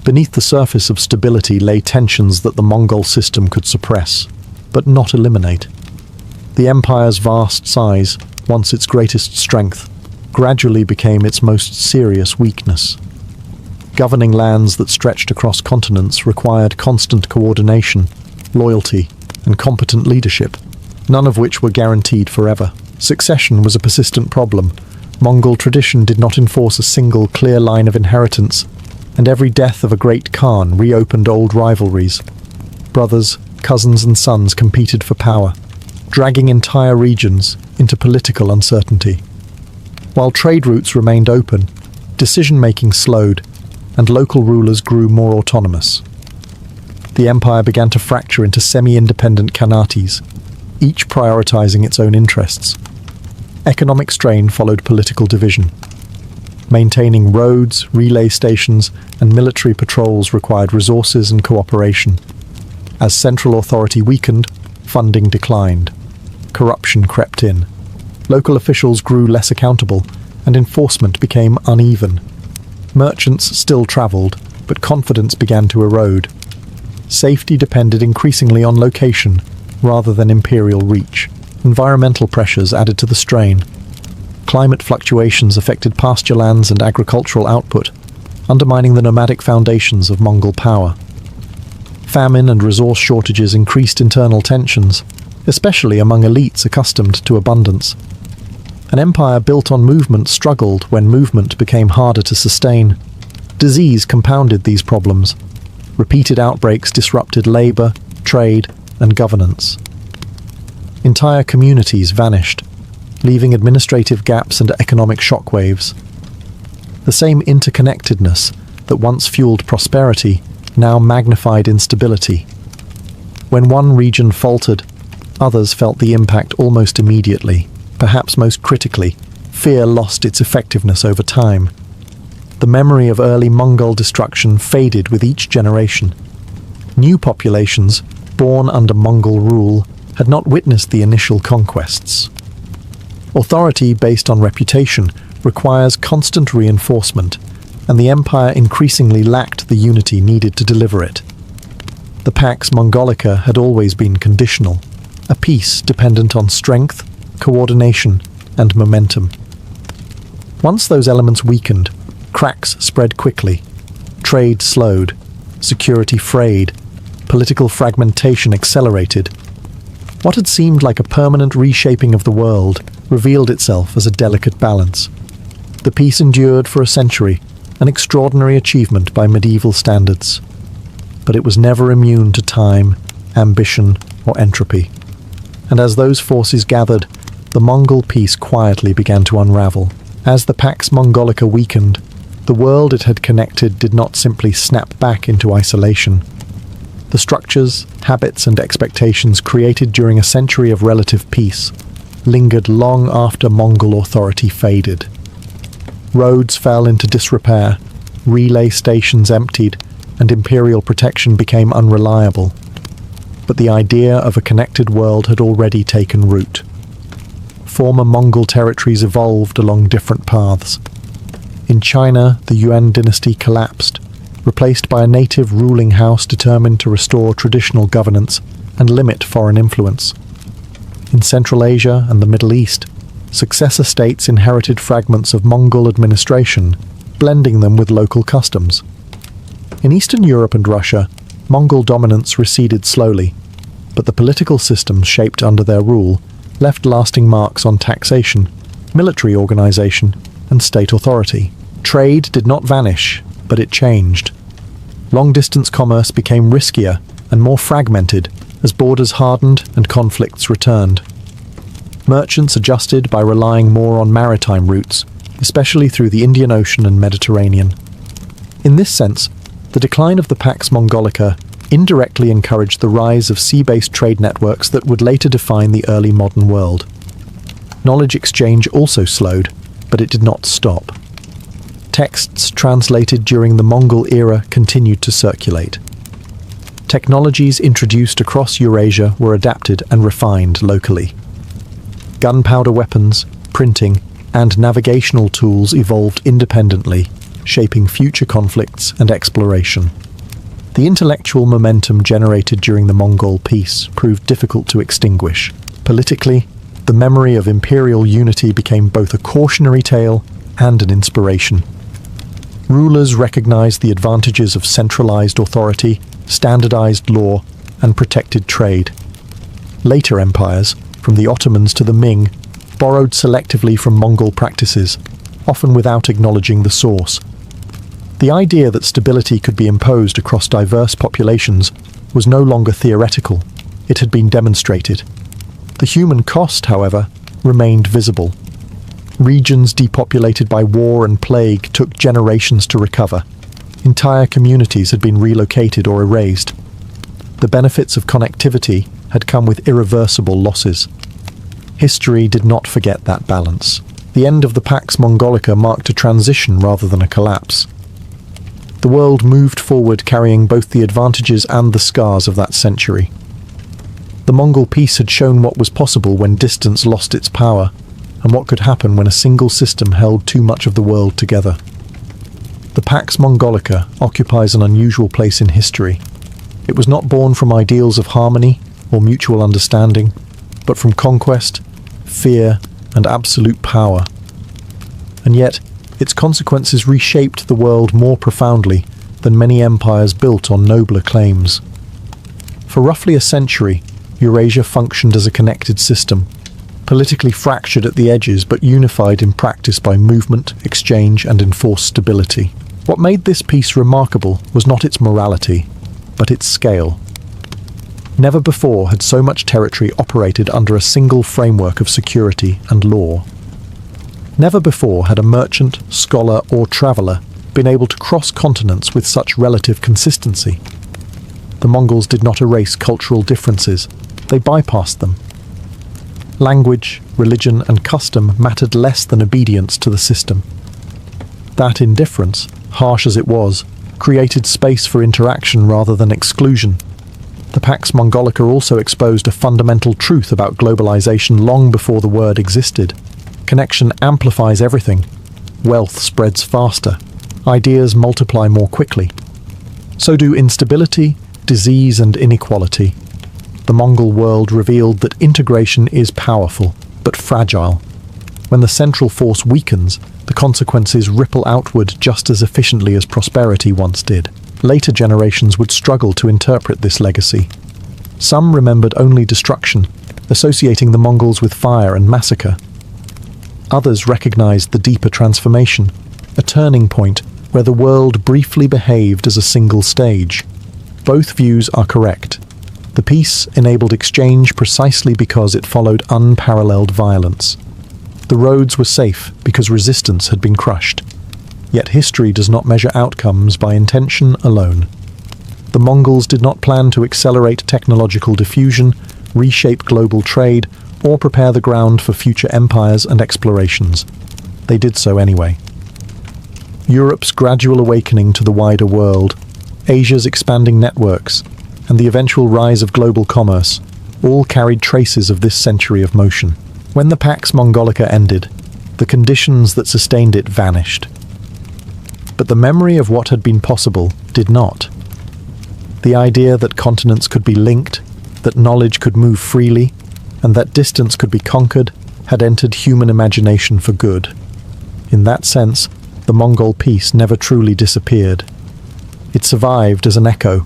Beneath the surface of stability lay tensions that the Mongol system could suppress, but not eliminate. The empire's vast size, once its greatest strength, gradually became its most serious weakness. Governing lands that stretched across continents required constant coordination, loyalty, and competent leadership, none of which were guaranteed forever. Succession was a persistent problem. Mongol tradition did not enforce a single clear line of inheritance, and every death of a great Khan reopened old rivalries. Brothers, cousins, and sons competed for power, dragging entire regions into political uncertainty. While trade routes remained open, decision-making slowed, and local rulers grew more autonomous. The empire began to fracture into semi-independent khanates, each prioritizing its own interests. Economic strain followed political division. Maintaining roads, relay stations, and military patrols required resources and cooperation. As central authority weakened, funding declined. Corruption crept in. Local officials grew less accountable, and enforcement became uneven. Merchants still traveled, but confidence began to erode. Safety depended increasingly on location, rather than imperial reach. Environmental pressures added to the strain. Climate fluctuations affected pasture lands and agricultural output, undermining the nomadic foundations of Mongol power. Famine and resource shortages increased internal tensions, especially among elites accustomed to abundance. An empire built on movement struggled when movement became harder to sustain. Disease compounded these problems. Repeated outbreaks disrupted labor, trade, and governance. Entire communities vanished, leaving administrative gaps and economic shockwaves. The same interconnectedness that once fueled prosperity now magnified instability. When one region faltered, others felt the impact almost immediately. Perhaps most critically, fear lost its effectiveness over time. The memory of early Mongol destruction faded with each generation. New populations, born under Mongol rule, had not witnessed the initial conquests. Authority based on reputation requires constant reinforcement, and the empire increasingly lacked the unity needed to deliver it. The Pax Mongolica had always been conditional, a peace dependent on strength, coordination, and momentum. Once those elements weakened, cracks spread quickly. Trade slowed, security frayed, political fragmentation accelerated. What had seemed like a permanent reshaping of the world revealed itself as a delicate balance. The peace endured for a century, an extraordinary achievement by medieval standards. But it was never immune to time, ambition, or entropy. And as those forces gathered, the Mongol peace quietly began to unravel. As the Pax Mongolica weakened, the world it had connected did not simply snap back into isolation. The structures, habits, and expectations created during a century of relative peace lingered long after Mongol authority faded. Roads fell into disrepair, relay stations emptied, and imperial protection became unreliable. but the idea of a connected world had already taken root. Former Mongol territories evolved along different paths. In China, the Yuan dynasty collapsed, replaced by a native ruling house determined to restore traditional governance and limit foreign influence. In Central Asia and the Middle East, successor states inherited fragments of Mongol administration, blending them with local customs. In Eastern Europe and Russia, Mongol dominance receded slowly, but the political systems shaped under their rule left lasting marks on taxation, military organization, and state authority. Trade did not vanish, but it changed. Long-distance commerce became riskier and more fragmented as borders hardened and conflicts returned. Merchants adjusted by relying more on maritime routes, especially through the Indian Ocean and Mediterranean. In this sense, the decline of the Pax Mongolica indirectly encouraged the rise of sea-based trade networks that would later define the early modern world. Knowledge exchange also slowed, but it did not stop. Texts translated during the Mongol era continued to circulate. Technologies introduced across Eurasia were adapted and refined locally. Gunpowder weapons, printing, and navigational tools evolved independently, shaping future conflicts and exploration. The intellectual momentum generated during the Mongol peace proved difficult to extinguish. Politically, the memory of imperial unity became both a cautionary tale and an inspiration. Rulers recognized the advantages of centralized authority, standardized law, and protected trade. Later empires, from the Ottomans to the Ming, borrowed selectively from Mongol practices, often without acknowledging the source. The idea that stability could be imposed across diverse populations was no longer theoretical, it had been demonstrated. The human cost, however, remained visible. Regions depopulated by war and plague took generations to recover. Entire communities had been relocated or erased. The benefits of connectivity had come with irreversible losses. History did not forget that balance. The end of the Pax Mongolica marked a transition rather than a collapse. The world moved forward carrying both the advantages and the scars of that century. The Mongol peace had shown what was possible when distance lost its power, and what could happen when a single system held too much of the world together. The Pax Mongolica occupies an unusual place in history. It was not born from ideals of harmony or mutual understanding, but from conquest, fear, and absolute power. And yet, its consequences reshaped the world more profoundly than many empires built on nobler claims. For roughly a century, Eurasia functioned as a connected system, politically fractured at the edges but unified in practice by movement, exchange, and enforced stability. What made this peace remarkable was not its morality, but its scale. Never before had so much territory operated under a single framework of security and law. Never before had a merchant, scholar, or traveller been able to cross continents with such relative consistency. The Mongols did not erase cultural differences, they bypassed them. Language, religion, and custom mattered less than obedience to the system. That indifference, harsh as it was, created space for interaction rather than exclusion. The Pax Mongolica also exposed a fundamental truth about globalization long before the word existed. Connection amplifies everything. Wealth spreads faster. Ideas multiply more quickly. So do instability, disease, and inequality. The Mongol world revealed that integration is powerful, but fragile. When the central force weakens, the consequences ripple outward just as efficiently as prosperity once did. Later generations would struggle to interpret this legacy. Some remembered only destruction, associating the Mongols with fire and massacre. Others recognized the deeper transformation, a turning point where the world briefly behaved as a single stage. Both views are correct. The peace enabled exchange precisely because it followed unparalleled violence. The roads were safe because resistance had been crushed. Yet history does not measure outcomes by intention alone. The Mongols did not plan to accelerate technological diffusion, reshape global trade, or prepare the ground for future empires and explorations. They did so anyway. Europe's gradual awakening to the wider world, Asia's expanding networks, and the eventual rise of global commerce all carried traces of this century of motion. When the Pax Mongolica ended, the conditions that sustained it vanished. But the memory of what had been possible did not. The idea that continents could be linked, that knowledge could move freely, and that distance could be conquered had entered human imagination for good. In that sense, the Mongol peace never truly disappeared. It survived as an echo,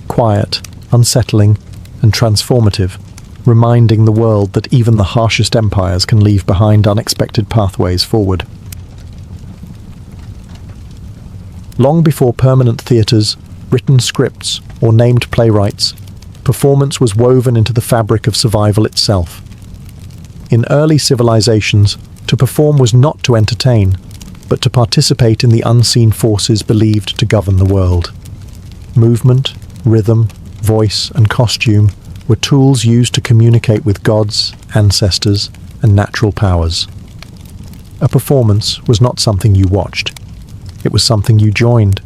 quiet, unsettling, and transformative, reminding the world that even the harshest empires can leave behind unexpected pathways forward. Long before permanent theatres, written scripts, or named playwrights, performance was woven into the fabric of survival itself. In early civilizations, to perform was not to entertain, but to participate in the unseen forces believed to govern the world. Movement, rhythm, voice, and costume were tools used to communicate with gods, ancestors, and natural powers. A performance was not something you watched. It was something you joined.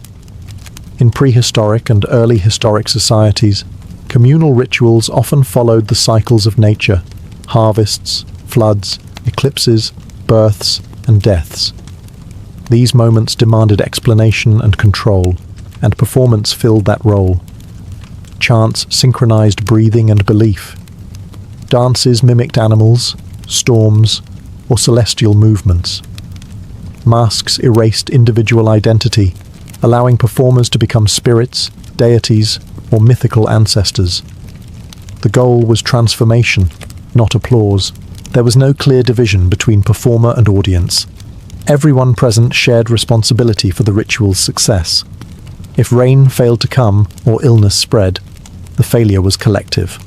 In prehistoric and early historic societies, communal rituals often followed the cycles of nature: harvests, floods, eclipses, births, and deaths. These moments demanded explanation and control, and performance filled that role. Chants synchronized breathing and belief. Dances mimicked animals, storms, or celestial movements. Masks erased individual identity, allowing performers to become spirits, deities, or mythical ancestors. The goal was transformation, not applause. There was no clear division between performer and audience. Everyone present shared responsibility for the ritual's success. If rain failed to come or illness spread, the failure was collective.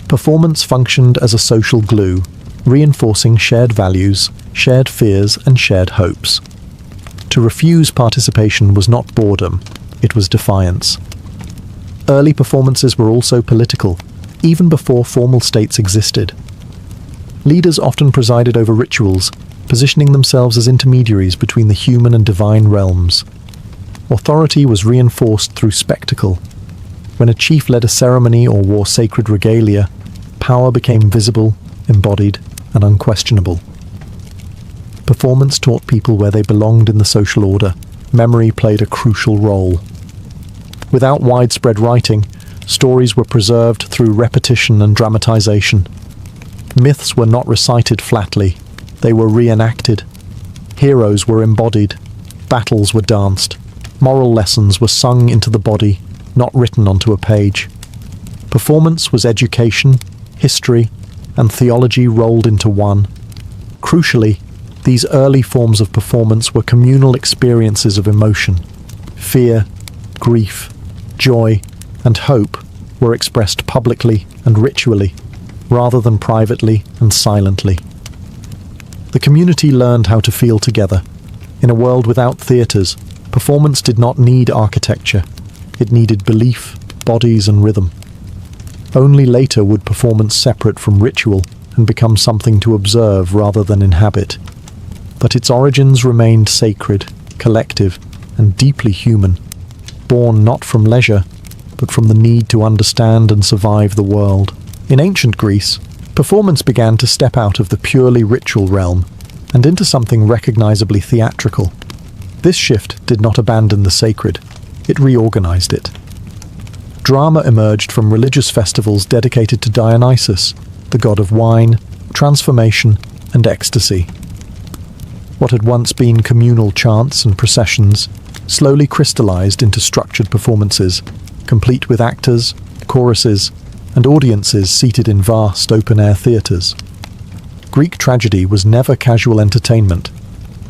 Performance functioned as a social glue, reinforcing shared values, shared fears, and shared hopes. To refuse participation was not boredom, it was defiance. Early performances were also political, even before formal states existed. Leaders often presided over rituals, positioning themselves as intermediaries between the human and divine realms. Authority was reinforced through spectacle. When a chief led a ceremony or wore sacred regalia, power became visible, embodied, and unquestionable. Performance taught people where they belonged in the social order. Memory played a crucial role. Without widespread writing, stories were preserved through repetition and dramatization. Myths were not recited flatly, they were reenacted. Heroes were embodied, battles were danced, moral lessons were sung into the body, not written onto a page. Performance was education, history, and theology rolled into one. Crucially, these early forms of performance were communal experiences of emotion. Fear, grief, joy, and hope were expressed publicly and ritually, rather than privately and silently. The community learned how to feel together. In a world without theatres, performance did not need architecture. It needed belief, bodies, and rhythm. Only later would performance separate from ritual and become something to observe rather than inhabit. But its origins remained sacred, collective, and deeply human, born not from leisure, but from the need to understand and survive the world. In ancient Greece, performance began to step out of the purely ritual realm and into something recognizably theatrical. This shift did not abandon the sacred, it reorganized it. Drama emerged from religious festivals dedicated to Dionysus, the god of wine, transformation, and ecstasy. What had once been communal chants and processions slowly crystallized into structured performances, complete with actors, choruses, and audiences seated in vast open-air theatres. Greek tragedy was never casual entertainment.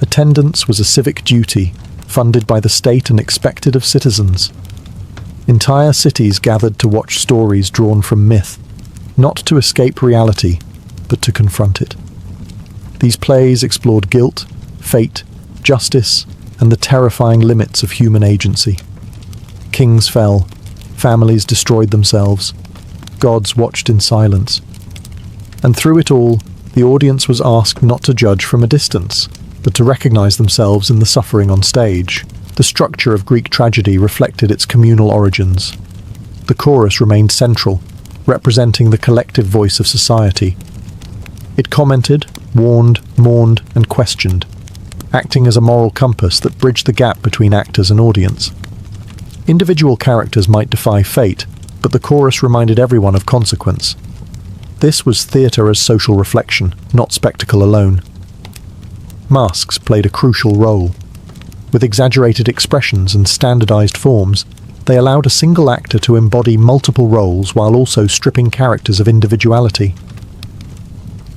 Attendance was a civic duty, funded by the state and expected of citizens. Entire cities gathered to watch stories drawn from myth, not to escape reality, but to confront it. These plays explored guilt, fate, justice, and the terrifying limits of human agency. Kings fell, families destroyed themselves, gods watched in silence. And through it all, the audience was asked not to judge from a distance, but to recognize themselves in the suffering on stage. The structure of Greek tragedy reflected its communal origins. the chorus remained central, representing the collective voice of society. It commented, warned, mourned, and questioned, acting as a moral compass that bridged the gap between actors and audience. Individual characters might defy fate, but the chorus reminded everyone of consequence. This was theatre as social reflection, not spectacle alone. Masks played a crucial role. With exaggerated expressions and standardized forms, they allowed a single actor to embody multiple roles while also stripping characters of individuality.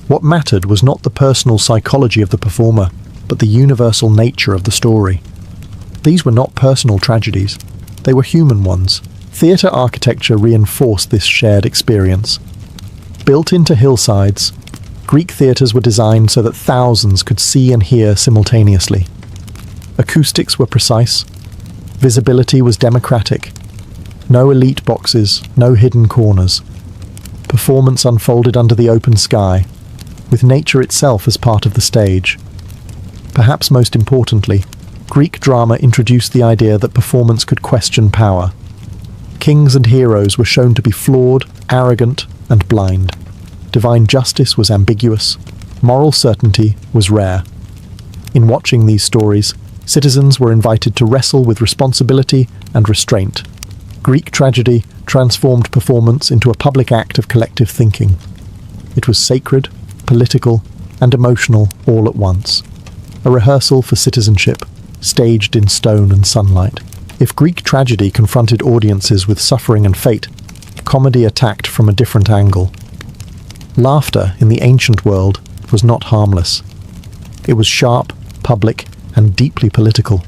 What mattered was not the personal psychology of the performer, but the universal nature of the story. These were not personal tragedies, they were human ones. Theatre architecture reinforced this shared experience. Built into hillsides, Greek theatres were designed so that thousands could see and hear simultaneously. Acoustics were precise. Visibility was democratic. No elite boxes, no hidden corners. Performance unfolded under the open sky, with nature itself as part of the stage. Perhaps most importantly, Greek drama introduced the idea that performance could question power. Kings and heroes were shown to be flawed, arrogant, and blind. Divine justice was ambiguous. Moral certainty was rare. In watching these stories, citizens were invited to wrestle with responsibility and restraint. Greek tragedy transformed performance into a public act of collective thinking. It was sacred, political, and emotional all at once. A rehearsal for citizenship, staged in stone and sunlight. If Greek tragedy confronted audiences with suffering and fate, comedy attacked from a different angle. Laughter in the ancient world was not harmless. It was sharp, public, and deeply political.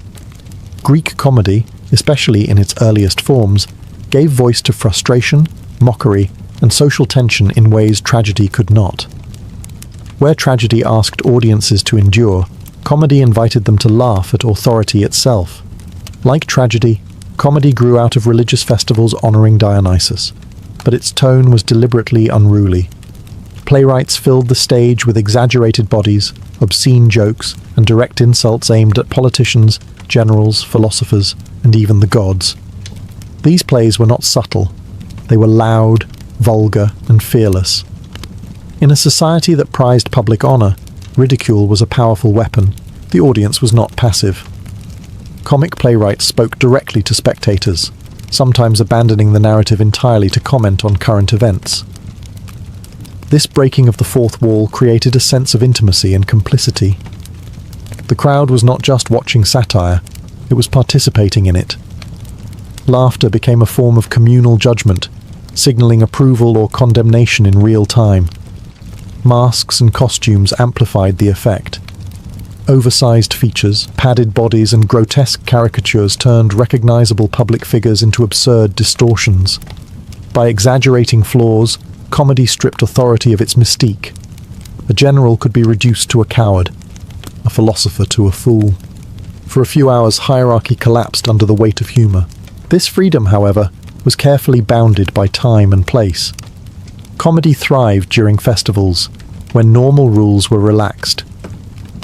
Greek comedy, especially in its earliest forms, gave voice to frustration, mockery, and social tension in ways tragedy could not. Where tragedy asked audiences to endure, comedy invited them to laugh at authority itself. Like tragedy, comedy grew out of religious festivals honoring Dionysus, but its tone was deliberately unruly. Playwrights filled the stage with exaggerated bodies, obscene jokes, and direct insults aimed at politicians, generals, philosophers, and even the gods. These plays were not subtle. They were loud, vulgar, and fearless. In a society that prized public honor, ridicule was a powerful weapon. The audience was not passive. Comic playwrights spoke directly to spectators, sometimes abandoning the narrative entirely to comment on current events. This breaking of the fourth wall created a sense of intimacy and complicity. The crowd was not just watching satire, it was participating in it. Laughter became a form of communal judgment, signaling approval or condemnation in real time. Masks and costumes amplified the effect. Oversized features, padded bodies, and grotesque caricatures turned recognizable public figures into absurd distortions. By exaggerating flaws, comedy stripped authority of its mystique. A general could be reduced to a coward, a philosopher to a fool. For a few hours, hierarchy collapsed under the weight of humor. This freedom, however, was carefully bounded by time and place. Comedy thrived during festivals, when normal rules were relaxed.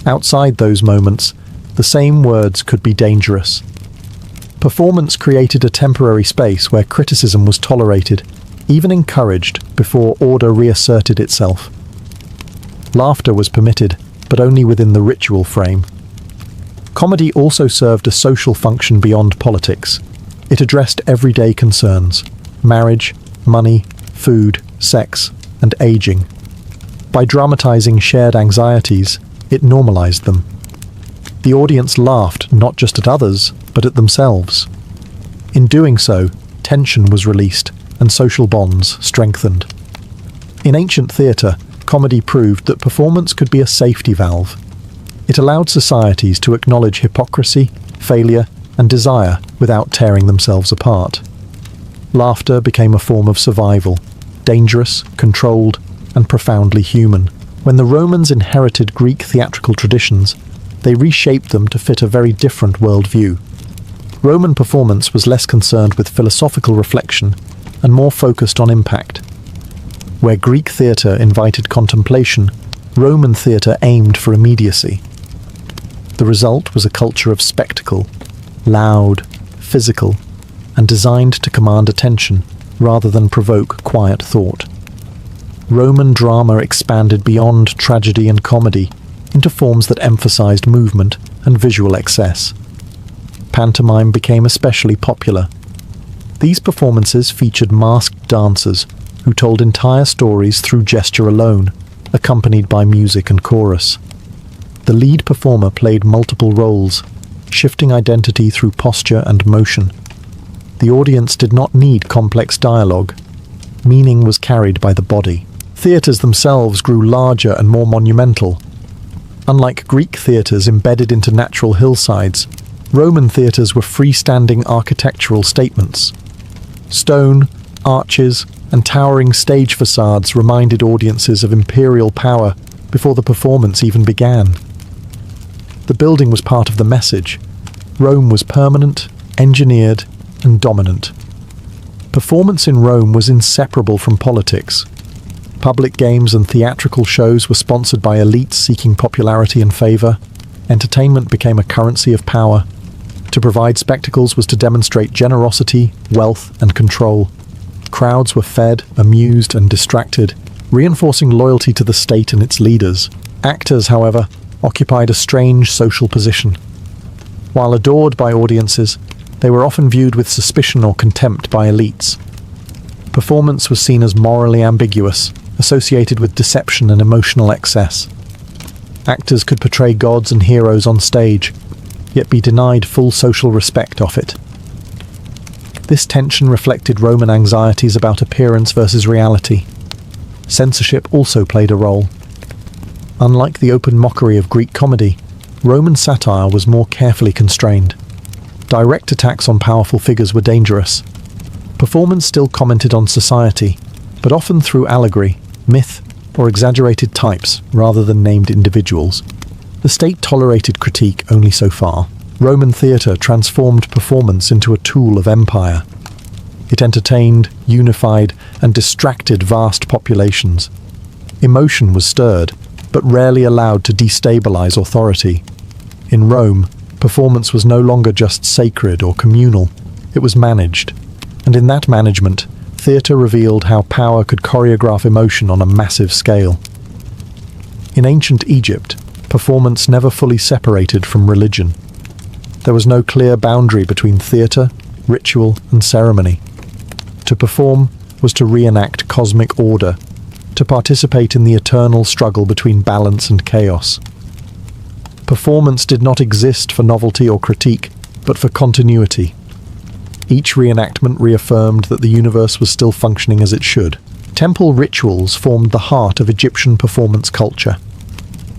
Outside those moments, the same words could be dangerous. Performance created a temporary space where criticism was tolerated, even encouraged, before order reasserted itself. Laughter was permitted, but only within the ritual frame. Comedy also served a social function beyond politics. It addressed everyday concerns: marriage, money, food, sex, and aging. By dramatizing shared anxieties, it normalized them. The audience laughed not just at others, but at themselves. In doing so, tension was released and social bonds strengthened. In ancient theatre, comedy proved that performance could be a safety valve. It allowed societies to acknowledge hypocrisy, failure, and desire without tearing themselves apart. Laughter became a form of survival, dangerous, controlled, and profoundly human. When the Romans inherited Greek theatrical traditions, they reshaped them to fit a very different worldview. Roman performance was less concerned with philosophical reflection and more focused on impact. Where Greek theatre invited contemplation, Roman theatre aimed for immediacy. The result was a culture of spectacle, loud, physical, and designed to command attention. rather than provoke quiet thought. Roman drama expanded beyond tragedy and comedy into forms that emphasized movement and visual excess. Pantomime became especially popular. These performances featured masked dancers who told entire stories through gesture alone, accompanied by music and chorus. The lead performer played multiple roles, shifting identity through posture and motion. The audience did not need complex dialogue. Meaning was carried by the body. Theatres themselves grew larger and more monumental. Unlike Greek theatres embedded into natural hillsides, Roman theatres were freestanding architectural statements. Stone, arches, and towering stage facades reminded audiences of imperial power before the performance even began. The building was part of the message. Rome was permanent, engineered, and dominant. Performance in Rome was inseparable from politics. Public games and theatrical shows were sponsored by elites seeking popularity and favour. Entertainment became a currency of power. To provide spectacles was to demonstrate generosity, wealth, and control. Crowds were fed, amused, and distracted, reinforcing loyalty to the state and its leaders. Actors, however, occupied a strange social position. While adored by audiences, they were often viewed with suspicion or contempt by elites. Performance was seen as morally ambiguous, associated with deception and emotional excess. Actors could portray gods and heroes on stage, yet be denied full social respect of it. This tension reflected Roman anxieties about appearance versus reality. Censorship also played a role. Unlike the open mockery of Greek comedy, Roman satire was more carefully constrained. Direct attacks on powerful figures were dangerous. Performance still commented on society, but often through allegory, myth, or exaggerated types rather than named individuals. The state tolerated critique only so far. Roman theatre transformed performance into a tool of empire. It entertained, unified, and distracted vast populations. Emotion was stirred, but rarely allowed to destabilize authority. In Rome, performance was no longer just sacred or communal, it was managed. And in that management, theatre revealed how power could choreograph emotion on a massive scale. In ancient Egypt, performance never fully separated from religion. There was no clear boundary between theatre, ritual, and ceremony. To perform was to reenact cosmic order, to participate in the eternal struggle between balance and chaos. Performance did not exist for novelty or critique, but for continuity. Each reenactment reaffirmed that the universe was still functioning as it should. Temple rituals formed the heart of Egyptian performance culture.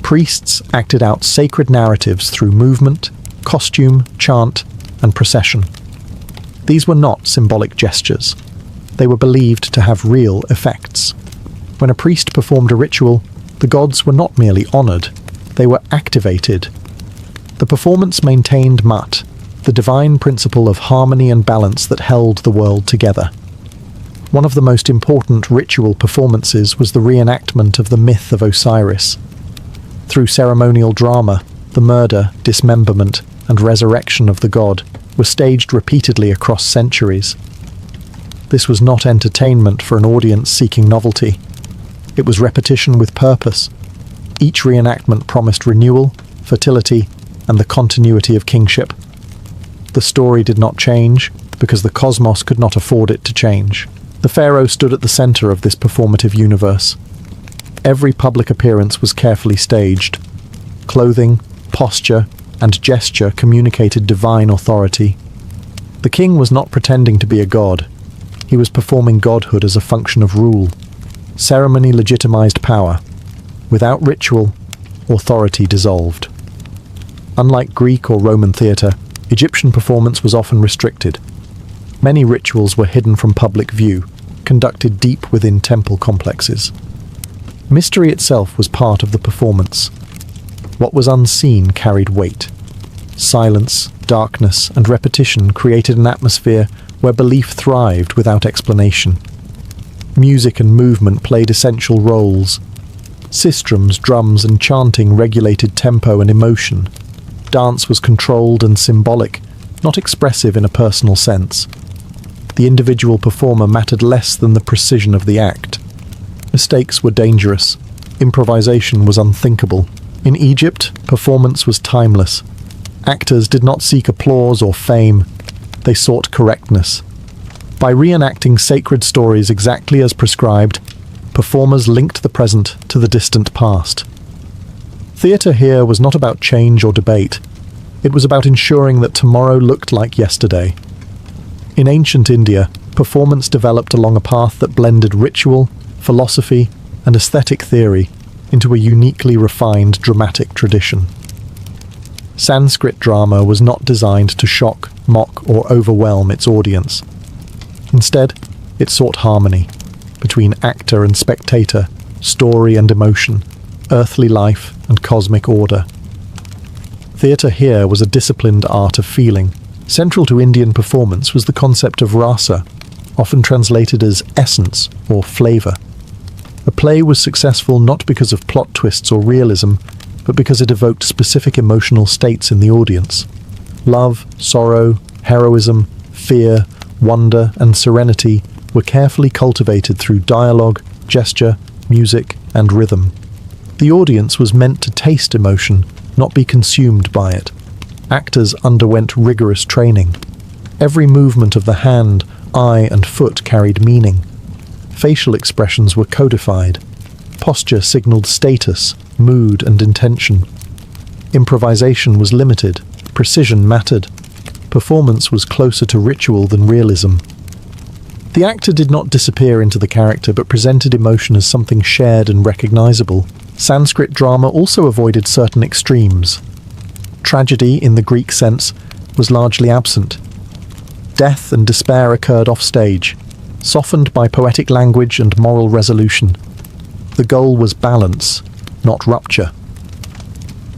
Priests acted out sacred narratives through movement, costume, chant, and procession. These were not symbolic gestures. They were believed to have real effects. When a priest performed a ritual, the gods were not merely honoured, they were activated. The performance maintained Mat, the divine principle of harmony and balance that held the world together. One of the most important ritual performances was the reenactment of the myth of Osiris. Through ceremonial drama, the murder, dismemberment, and resurrection of the god were staged repeatedly across centuries. This was not entertainment for an audience seeking novelty. It was repetition with purpose. Each reenactment promised renewal, fertility, and the continuity of kingship. The story did not change, because the cosmos could not afford it to change. The pharaoh stood at the center of this performative universe. Every public appearance was carefully staged. Clothing, posture, and gesture communicated divine authority. The king was not pretending to be a god. He was performing godhood as a function of rule. Ceremony legitimized power. Without ritual, authority dissolved. Unlike Greek or Roman theatre, Egyptian performance was often restricted. Many rituals were hidden from public view, conducted deep within temple complexes. Mystery itself was part of the performance. What was unseen carried weight. Silence, darkness, and repetition created an atmosphere where belief thrived without explanation. Music and movement played essential roles. Sistrums, drums, and chanting regulated tempo and emotion. Dance was controlled and symbolic, not expressive in a personal sense. The individual performer mattered less than the precision of the act. Mistakes were dangerous. Improvisation was unthinkable. In Egypt, performance was timeless. Actors did not seek applause or fame. They sought correctness. By reenacting sacred stories exactly as prescribed, performers linked the present to the distant past. Theatre here was not about change or debate. It was about ensuring that tomorrow looked like yesterday. In ancient India, performance developed along a path that blended ritual, philosophy, and aesthetic theory into a uniquely refined dramatic tradition. Sanskrit drama was not designed to shock, mock, or overwhelm its audience. Instead, it sought harmony between actor and spectator, story and emotion, earthly life and cosmic order. Theatre here was a disciplined art of feeling. Central to Indian performance was the concept of rasa, often translated as essence or flavour. A play was successful not because of plot twists or realism, but because it evoked specific emotional states in the audience. Love, sorrow, heroism, fear, wonder, and serenity were carefully cultivated through dialogue, gesture, music, and rhythm. The audience was meant to taste emotion, not be consumed by it. Actors underwent rigorous training. Every movement of the hand, eye, and foot carried meaning. Facial expressions were codified. Posture signaled status, mood, and intention. Improvisation was limited. Precision mattered. Performance was closer to ritual than realism. The actor did not disappear into the character, but presented emotion as something shared and recognizable. Sanskrit drama also avoided certain extremes. Tragedy, in the Greek sense, was largely absent. Death and despair occurred off-stage, softened by poetic language and moral resolution. The goal was balance, not rupture.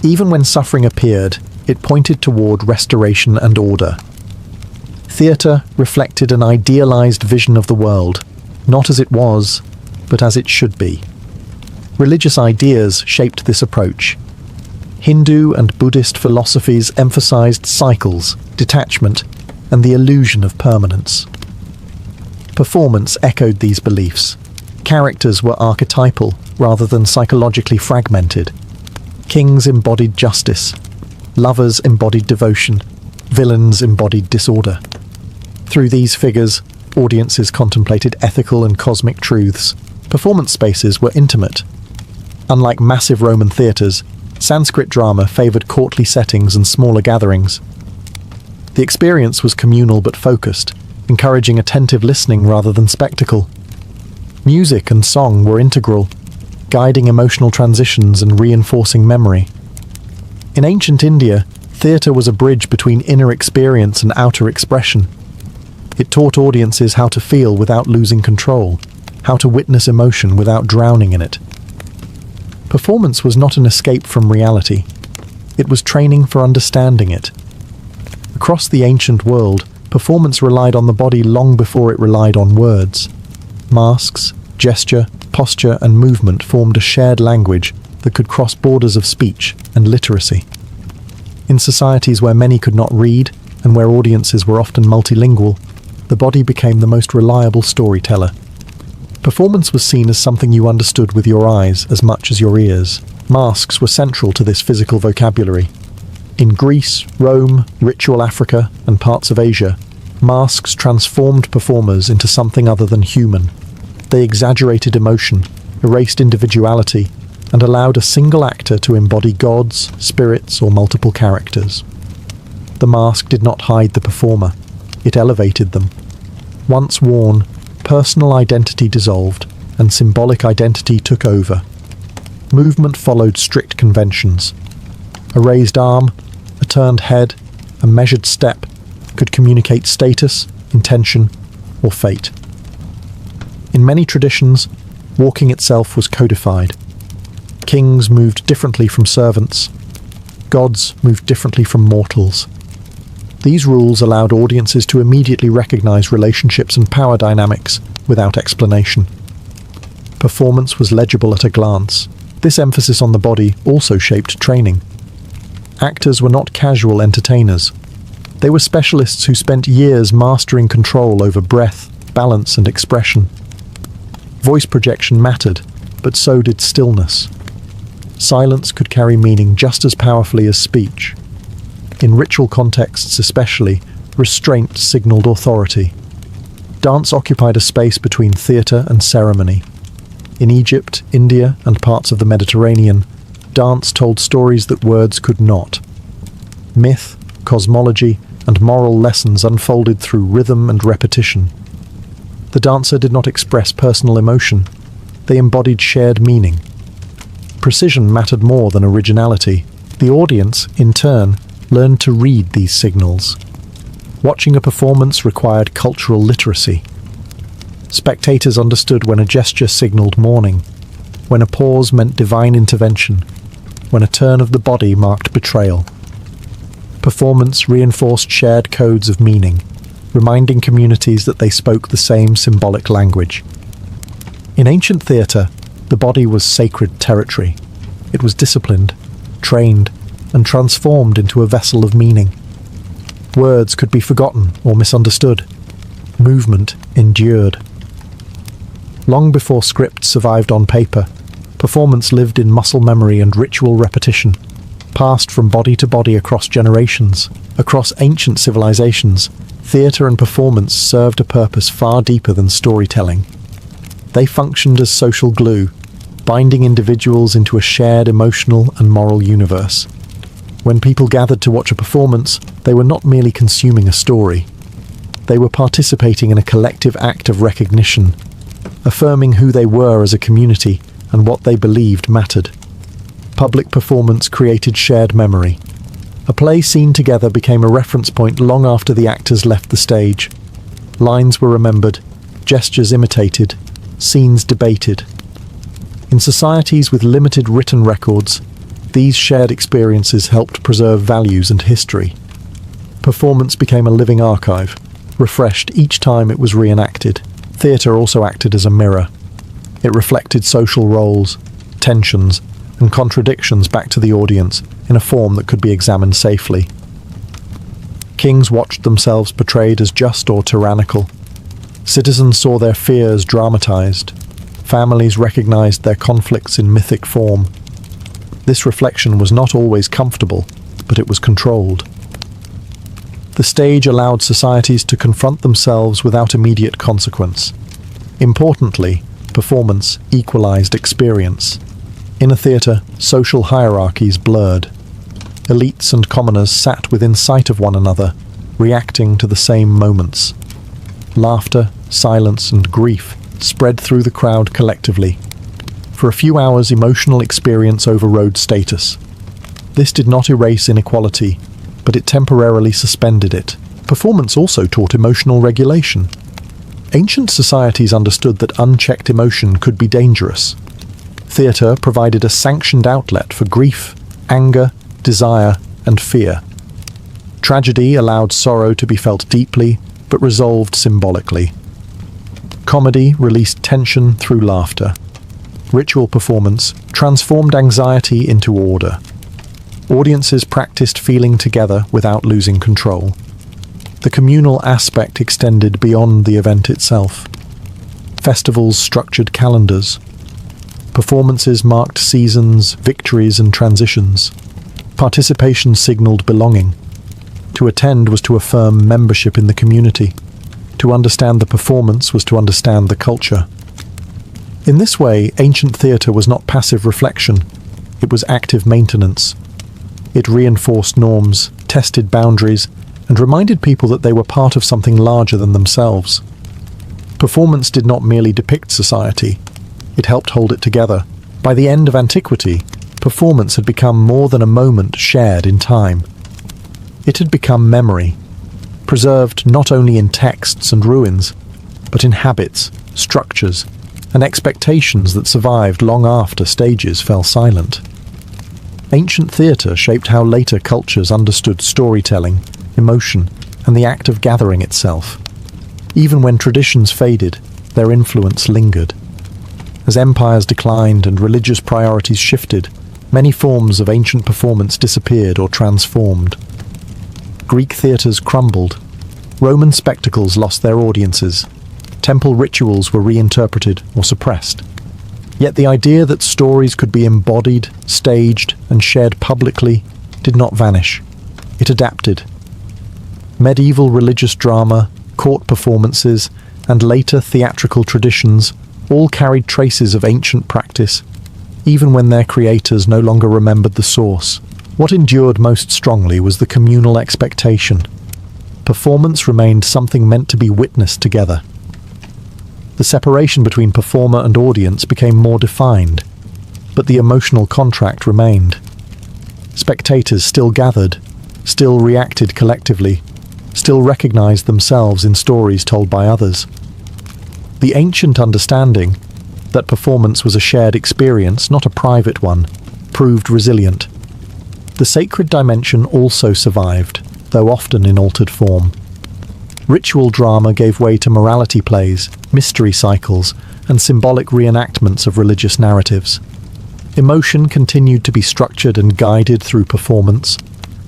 Even when suffering appeared, it pointed toward restoration and order. Theatre reflected an idealized vision of the world, not as it was, but as it should be. Religious ideas shaped this approach. Hindu and Buddhist philosophies emphasized cycles, detachment, and the illusion of permanence. Performance echoed these beliefs. Characters were archetypal rather than psychologically fragmented. Kings embodied justice. Lovers embodied devotion. Villains embodied disorder. Through these figures, audiences contemplated ethical and cosmic truths. Performance spaces were intimate. Unlike massive Roman theatres, Sanskrit drama favoured courtly settings and smaller gatherings. The experience was communal but focused, encouraging attentive listening rather than spectacle. Music and song were integral, guiding emotional transitions and reinforcing memory. In ancient India, theatre was a bridge between inner experience and outer expression. It taught audiences how to feel without losing control, how to witness emotion without drowning in it. Performance was not an escape from reality. It was training for understanding it. Across the ancient world, performance relied on the body long before it relied on words. Masks, gesture, posture, and movement formed a shared language that could cross borders of speech and literacy. In societies where many could not read, and where audiences were often multilingual, the body became the most reliable storyteller. Performance was seen as something you understood with your eyes as much as your ears. Masks were central to this physical vocabulary. In Greece, Rome, ritual Africa, and parts of Asia, masks transformed performers into something other than human. They exaggerated emotion, erased individuality, and allowed a single actor to embody gods, spirits, or multiple characters. The mask did not hide the performer, it elevated them. Once worn, personal identity dissolved, and symbolic identity took over. Movement followed strict conventions. A raised arm, a turned head, a measured step could communicate status, intention, or fate. In many traditions, walking itself was codified. Kings moved differently from servants. Gods moved differently from mortals. These rules allowed audiences to immediately recognize relationships and power dynamics without explanation. Performance was legible at a glance. This emphasis on the body also shaped training. Actors were not casual entertainers. They were specialists who spent years mastering control over breath, balance, and expression. Voice projection mattered, but so did stillness. Silence could carry meaning just as powerfully as speech. In ritual contexts especially, restraint signaled authority. Dance occupied a space between theatre and ceremony. In Egypt, India, and parts of the Mediterranean, dance told stories that words could not. Myth, cosmology, and moral lessons unfolded through rhythm and repetition. The dancer did not express personal emotion. They embodied shared meaning. Precision mattered more than originality. The audience, in turn, learned to read these signals. Watching a performance required cultural literacy. Spectators understood when a gesture signaled mourning, when a pause meant divine intervention, when a turn of the body marked betrayal. Performance reinforced shared codes of meaning, reminding communities that they spoke the same symbolic language. In ancient theatre, the body was sacred territory. It was disciplined, trained, and transformed into a vessel of meaning. Words could be forgotten or misunderstood. Movement endured. Long before scripts survived on paper, performance lived in muscle memory and ritual repetition, passed from body to body across generations. Across ancient civilizations, theatre and performance served a purpose far deeper than storytelling. They functioned as social glue, binding individuals into a shared emotional and moral universe. When people gathered to watch a performance, they were not merely consuming a story. They were participating in a collective act of recognition, affirming who they were as a community and what they believed mattered. Public performance created shared memory. A play seen together became a reference point long after the actors left the stage. Lines were remembered, gestures imitated, scenes debated. In societies with limited written records, these shared experiences helped preserve values and history. Performance became a living archive, refreshed each time it was reenacted. Theatre also acted as a mirror. It reflected social roles, tensions, and contradictions back to the audience in a form that could be examined safely. Kings watched themselves portrayed as just or tyrannical. Citizens saw their fears dramatized. Families recognized their conflicts in mythic form. This reflection was not always comfortable, but it was controlled. The stage allowed societies to confront themselves without immediate consequence. Importantly, performance equalized experience. In a theatre, social hierarchies blurred. Elites and commoners sat within sight of one another, reacting to the same moments. Laughter, silence, and grief spread through the crowd collectively. For a few hours, emotional experience overrode status. This did not erase inequality, but it temporarily suspended it. Performance also taught emotional regulation. Ancient societies understood that unchecked emotion could be dangerous. Theatre provided a sanctioned outlet for grief, anger, desire, and fear. Tragedy allowed sorrow to be felt deeply, but resolved symbolically. Comedy released tension through laughter. Ritual performance transformed anxiety into order. Audiences practiced feeling together without losing control. The communal aspect extended beyond the event itself. Festivals structured calendars. Performances marked seasons, victories, and transitions. Participation signaled belonging. To attend was to affirm membership in the community. To understand the performance was to understand the culture. In this way, ancient theatre was not passive reflection. It was active maintenance. It reinforced norms, tested boundaries, and reminded people that they were part of something larger than themselves. Performance did not merely depict society. It helped hold it together. By the end of antiquity, performance had become more than a moment shared in time. It had become memory, preserved not only in texts and ruins, but in habits, structures, and expectations that survived long after stages fell silent. Ancient theatre shaped how later cultures understood storytelling, emotion, and the act of gathering itself. Even when traditions faded, their influence lingered. As empires declined and religious priorities shifted, many forms of ancient performance disappeared or transformed. Greek theatres crumbled. Roman spectacles lost their audiences. Temple rituals were reinterpreted or suppressed. Yet the idea that stories could be embodied, staged, and shared publicly did not vanish. It adapted. Medieval religious drama, court performances, and later theatrical traditions all carried traces of ancient practice, even when their creators no longer remembered the source. What endured most strongly was the communal expectation. Performance remained something meant to be witnessed together. The separation between performer and audience became more defined, but the emotional contract remained. Spectators still gathered, still reacted collectively, still recognized themselves in stories told by others. The ancient understanding that performance was a shared experience, not a private one, proved resilient. The sacred dimension also survived, though often in altered form. Ritual drama gave way to morality plays, mystery cycles, and symbolic reenactments of religious narratives. Emotion continued to be structured and guided through performance,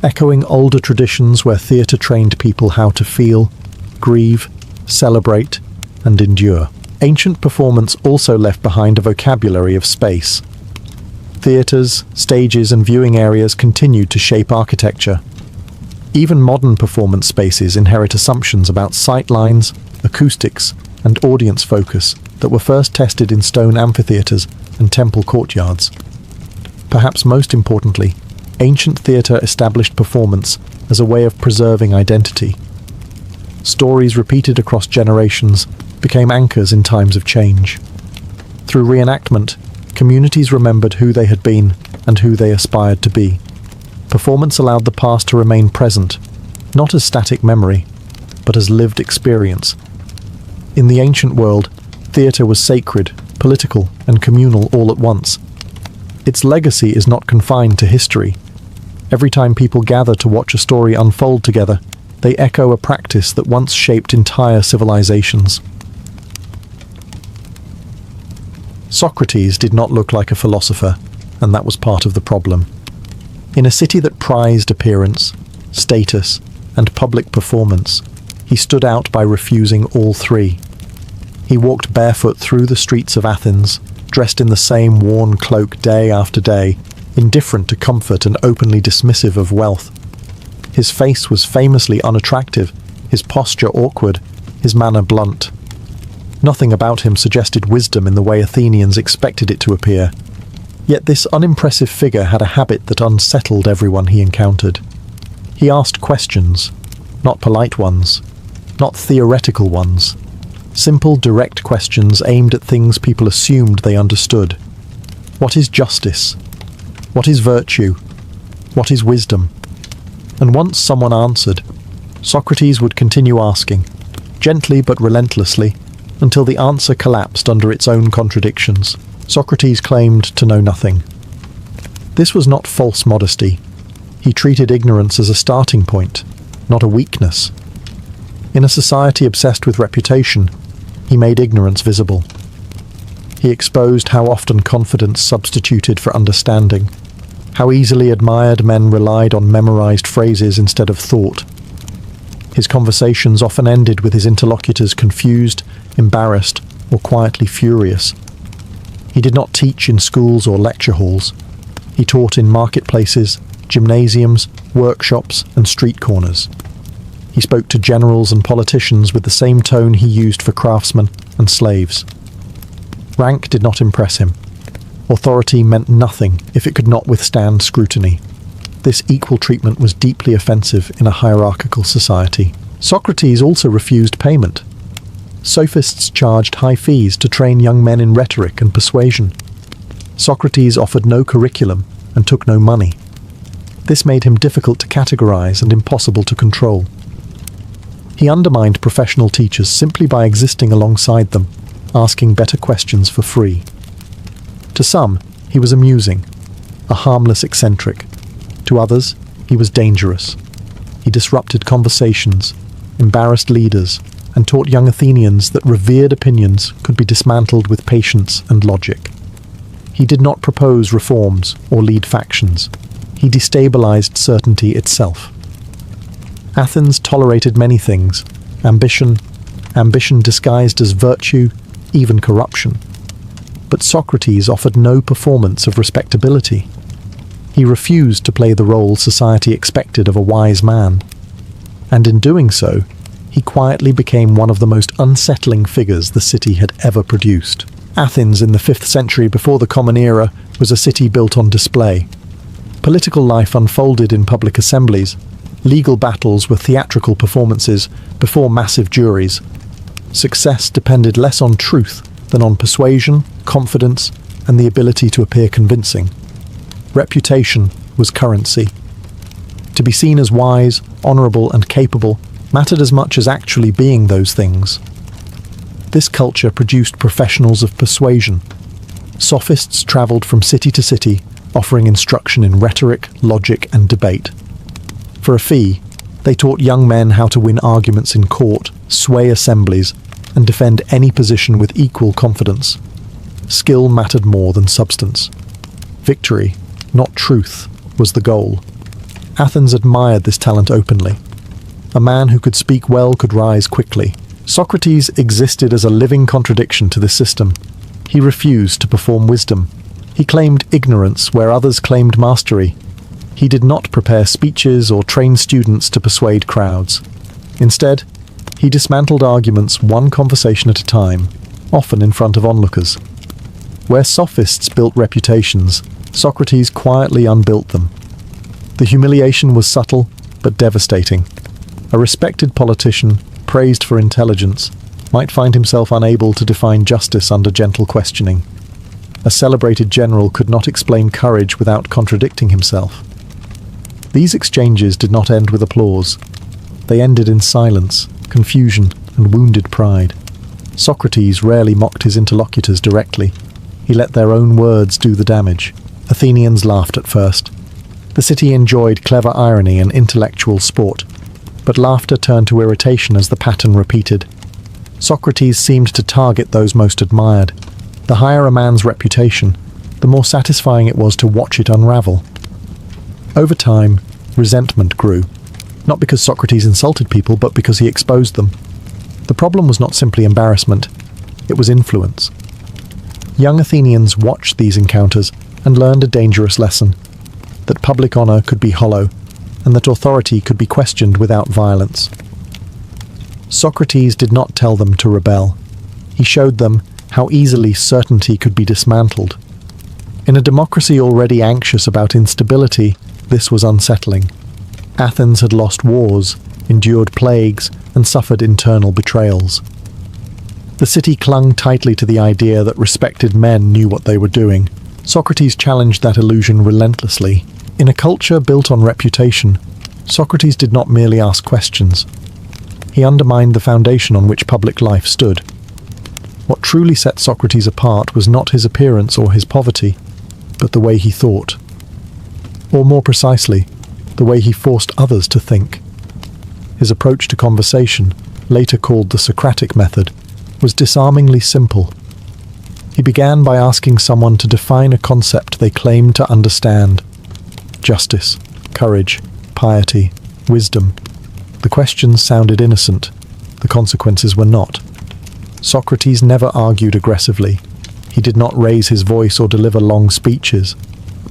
echoing older traditions where theatre trained people how to feel, grieve, celebrate, and endure. Ancient performance also left behind a vocabulary of space. Theatres, stages, and viewing areas continued to shape architecture. Even modern performance spaces inherit assumptions about sight lines, acoustics, and audience focus that were first tested in stone amphitheatres and temple courtyards. Perhaps most importantly, ancient theatre established performance as a way of preserving identity. Stories repeated across generations became anchors in times of change. Through reenactment, communities remembered who they had been and who they aspired to be. Performance allowed the past to remain present, not as static memory, but as lived experience. In the ancient world, theatre was sacred, political, and communal all at once. Its legacy is not confined to history. Every time people gather to watch a story unfold together, they echo a practice that once shaped entire civilizations. Socrates did not look like a philosopher, and that was part of the problem. In a city that prized appearance, status, and public performance, he stood out by refusing all three. He walked barefoot through the streets of Athens, dressed in the same worn cloak day after day, indifferent to comfort and openly dismissive of wealth. His face was famously unattractive, his posture awkward, his manner blunt. Nothing about him suggested wisdom in the way Athenians expected it to appear. Yet this unimpressive figure had a habit that unsettled everyone he encountered. He asked questions, not polite ones, not theoretical ones. Simple, direct questions aimed at things people assumed they understood. What is justice? What is virtue? What is wisdom? And once someone answered, Socrates would continue asking, gently but relentlessly, until the answer collapsed under its own contradictions. Socrates claimed to know nothing. This was not false modesty. He treated ignorance as a starting point, not a weakness. In a society obsessed with reputation, he made ignorance visible. He exposed how often confidence substituted for understanding, how easily admired men relied on memorized phrases instead of thought. His conversations often ended with his interlocutors confused, embarrassed, or quietly furious. He did not teach in schools or lecture halls. He taught in marketplaces, gymnasiums, workshops, and street corners. He spoke to generals and politicians with the same tone he used for craftsmen and slaves. Rank did not impress him. Authority meant nothing if it could not withstand scrutiny. This equal treatment was deeply offensive in a hierarchical society. Socrates also refused payment. Sophists charged high fees to train young men in rhetoric and persuasion. Socrates offered no curriculum and took no money. This made him difficult to categorize and impossible to control. He undermined professional teachers simply by existing alongside them, asking better questions for free. To some, he was amusing, a harmless eccentric. To others, he was dangerous. He disrupted conversations, embarrassed leaders, and taught young Athenians that revered opinions could be dismantled with patience and logic. He did not propose reforms or lead factions. He destabilized certainty itself. Athens tolerated many things: ambition disguised as virtue, even corruption. But Socrates offered no performance of respectability. He refused to play the role society expected of a wise man. And in doing so, he quietly became one of the most unsettling figures the city had ever produced. Athens in the 5th century before the Common Era was a city built on display. Political life unfolded in public assemblies. Legal battles were theatrical performances before massive juries. Success depended less on truth than on persuasion, confidence, and the ability to appear convincing. Reputation was currency. To be seen as wise, honorable, and capable mattered as much as actually being those things. This culture produced professionals of persuasion. Sophists traveled from city to city, offering instruction in rhetoric, logic, and debate. For a fee, they taught young men how to win arguments in court, sway assemblies, and defend any position with equal confidence. Skill mattered more than substance. Victory, not truth, was the goal. Athens admired this talent openly. A man who could speak well could rise quickly. Socrates existed as a living contradiction to this system. He refused to perform wisdom. He claimed ignorance where others claimed mastery. He did not prepare speeches or train students to persuade crowds. Instead, he dismantled arguments one conversation at a time, often in front of onlookers. Where sophists built reputations, Socrates quietly unbuilt them. The humiliation was subtle but devastating. A respected politician, praised for intelligence, might find himself unable to define justice under gentle questioning. A celebrated general could not explain courage without contradicting himself. These exchanges did not end with applause. They ended in silence, confusion, and wounded pride. Socrates rarely mocked his interlocutors directly. He let their own words do the damage. Athenians laughed at first. The city enjoyed clever irony and intellectual sport, but laughter turned to irritation as the pattern repeated. Socrates seemed to target those most admired. The higher a man's reputation, the more satisfying it was to watch it unravel. Over time, resentment grew, not because Socrates insulted people, but because he exposed them. The problem was not simply embarrassment, it was influence. Young Athenians watched these encounters and learned a dangerous lesson: that public honor could be hollow, and that authority could be questioned without violence. Socrates did not tell them to rebel. He showed them how easily certainty could be dismantled. In a democracy already anxious about instability, this was unsettling. Athens had lost wars, endured plagues, and suffered internal betrayals. The city clung tightly to the idea that respected men knew what they were doing. Socrates challenged that illusion relentlessly. In a culture built on reputation, Socrates did not merely ask questions. He undermined the foundation on which public life stood. What truly set Socrates apart was not his appearance or his poverty, but the way he thought. Or more precisely, the way he forced others to think. His approach to conversation, later called the Socratic method, was disarmingly simple. He began by asking someone to define a concept they claimed to understand. Justice, courage, piety, wisdom. The questions sounded innocent. The consequences were not. Socrates never argued aggressively. He did not raise his voice or deliver long speeches.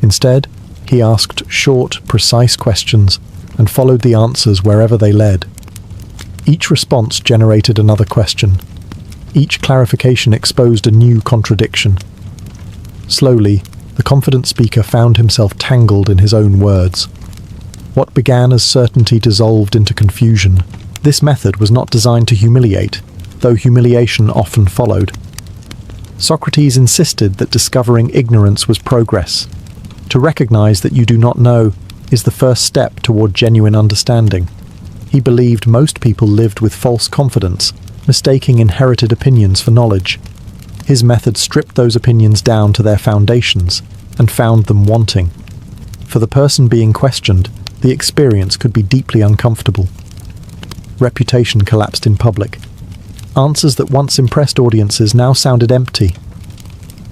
Instead, he asked short, precise questions and followed the answers wherever they led. Each response generated another question. Each clarification exposed a new contradiction. Slowly, the confident speaker found himself tangled in his own words. What began as certainty dissolved into confusion. This method was not designed to humiliate, though humiliation often followed. Socrates insisted that discovering ignorance was progress. To recognize that you do not know is the first step toward genuine understanding. He believed most people lived with false confidence, mistaking inherited opinions for knowledge. His method stripped those opinions down to their foundations and found them wanting. For the person being questioned, the experience could be deeply uncomfortable. Reputation collapsed in public. Answers that once impressed audiences now sounded empty.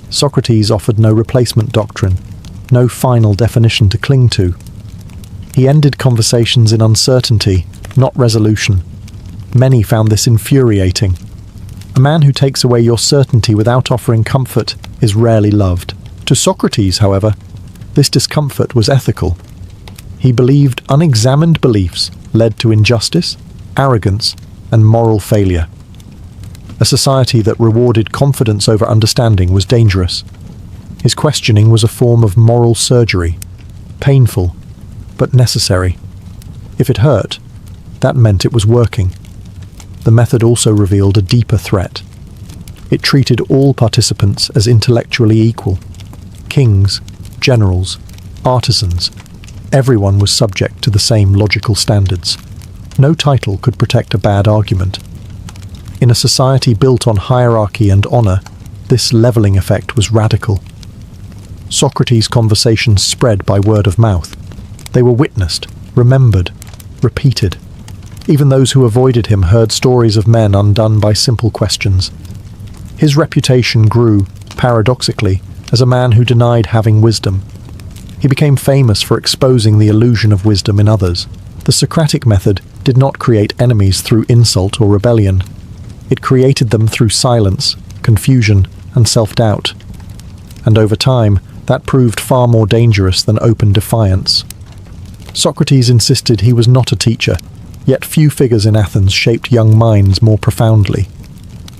Socrates offered no replacement doctrine, no final definition to cling to. He ended conversations in uncertainty not resolution. Many found this infuriating. A man who takes away your certainty without offering comfort is rarely loved. To Socrates, however, this discomfort was ethical. He believed unexamined beliefs led to injustice, arrogance, and moral failure. A society that rewarded confidence over understanding was dangerous. His questioning was a form of moral surgery, painful, but necessary. If it hurt, that meant it was working. The method also revealed a deeper threat. It treated all participants as intellectually equal. Kings, generals, artisans, everyone was subject to the same logical standards. No title could protect a bad argument. In a society built on hierarchy and honor, this leveling effect was radical. Socrates' conversations spread by word of mouth. They were witnessed, remembered, repeated. Even those who avoided him heard stories of men undone by simple questions. His reputation grew, paradoxically, as a man who denied having wisdom. He became famous for exposing the illusion of wisdom in others. The Socratic method did not create enemies through insult or rebellion. It created them through silence, confusion, and self-doubt. And over time, that proved far more dangerous than open defiance. Socrates insisted he was not a teacher, yet few figures in Athens shaped young minds more profoundly.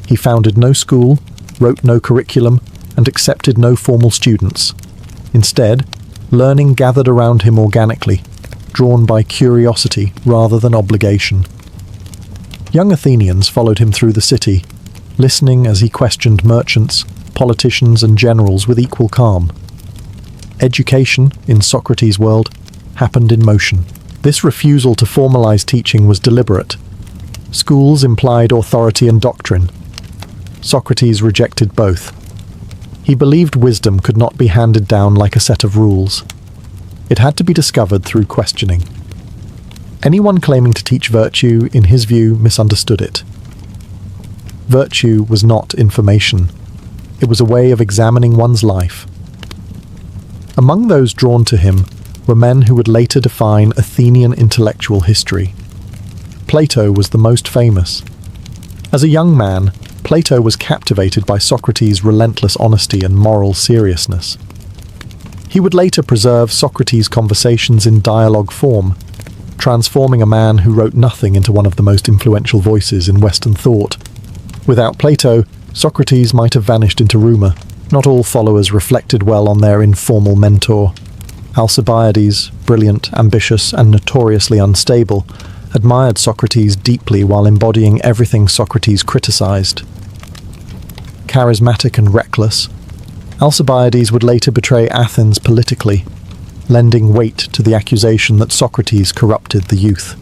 He founded no school, wrote no curriculum, and accepted no formal students. Instead, learning gathered around him organically, drawn by curiosity rather than obligation. Young Athenians followed him through the city, listening as he questioned merchants, politicians, and generals with equal calm. Education, in Socrates' world, happened in motion. This refusal to formalize teaching was deliberate. Schools implied authority and doctrine. Socrates rejected both. He believed wisdom could not be handed down like a set of rules. It had to be discovered through questioning. Anyone claiming to teach virtue, in his view, misunderstood it. Virtue was not information. It was a way of examining one's life. Among those drawn to him were men who would later define Athenian intellectual history. Plato was the most famous. As a young man, Plato was captivated by Socrates' relentless honesty and moral seriousness. He would later preserve Socrates' conversations in dialogue form, transforming a man who wrote nothing into one of the most influential voices in Western thought. Without Plato, Socrates might have vanished into rumor. Not all followers reflected well on their informal mentor. Alcibiades, brilliant, ambitious, and notoriously unstable, admired Socrates deeply while embodying everything Socrates criticized. Charismatic and reckless, Alcibiades would later betray Athens politically, lending weight to the accusation that Socrates corrupted the youth.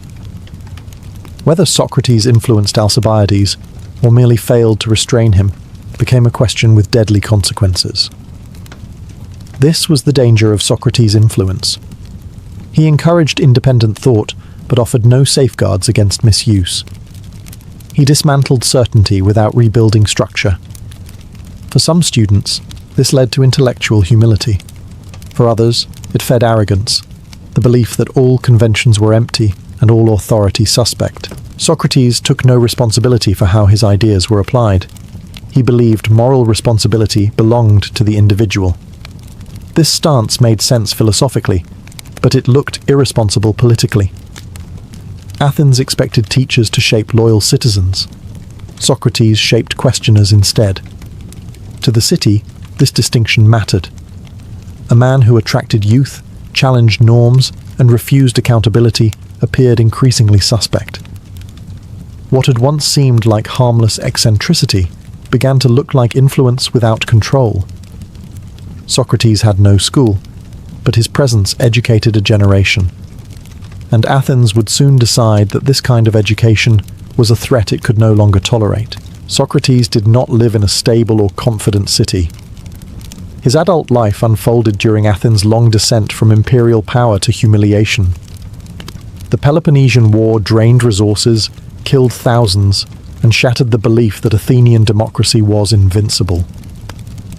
Whether Socrates influenced Alcibiades, or merely failed to restrain him, became a question with deadly consequences. This was the danger of Socrates' influence. He encouraged independent thought, but offered no safeguards against misuse. He dismantled certainty without rebuilding structure. For some students, this led to intellectual humility. For others, it fed arrogance, the belief that all conventions were empty and all authority suspect. Socrates took no responsibility for how his ideas were applied. He believed moral responsibility belonged to the individual. This stance made sense philosophically, but it looked irresponsible politically. Athens expected teachers to shape loyal citizens. Socrates shaped questioners instead. To the city, this distinction mattered. A man who attracted youth, challenged norms, and refused accountability appeared increasingly suspect. What had once seemed like harmless eccentricity began to look like influence without control. Socrates had no school, but his presence educated a generation. And Athens would soon decide that this kind of education was a threat it could no longer tolerate. Socrates did not live in a stable or confident city. His adult life unfolded during Athens' long descent from imperial power to humiliation. The Peloponnesian War drained resources, killed thousands, and shattered the belief that Athenian democracy was invincible.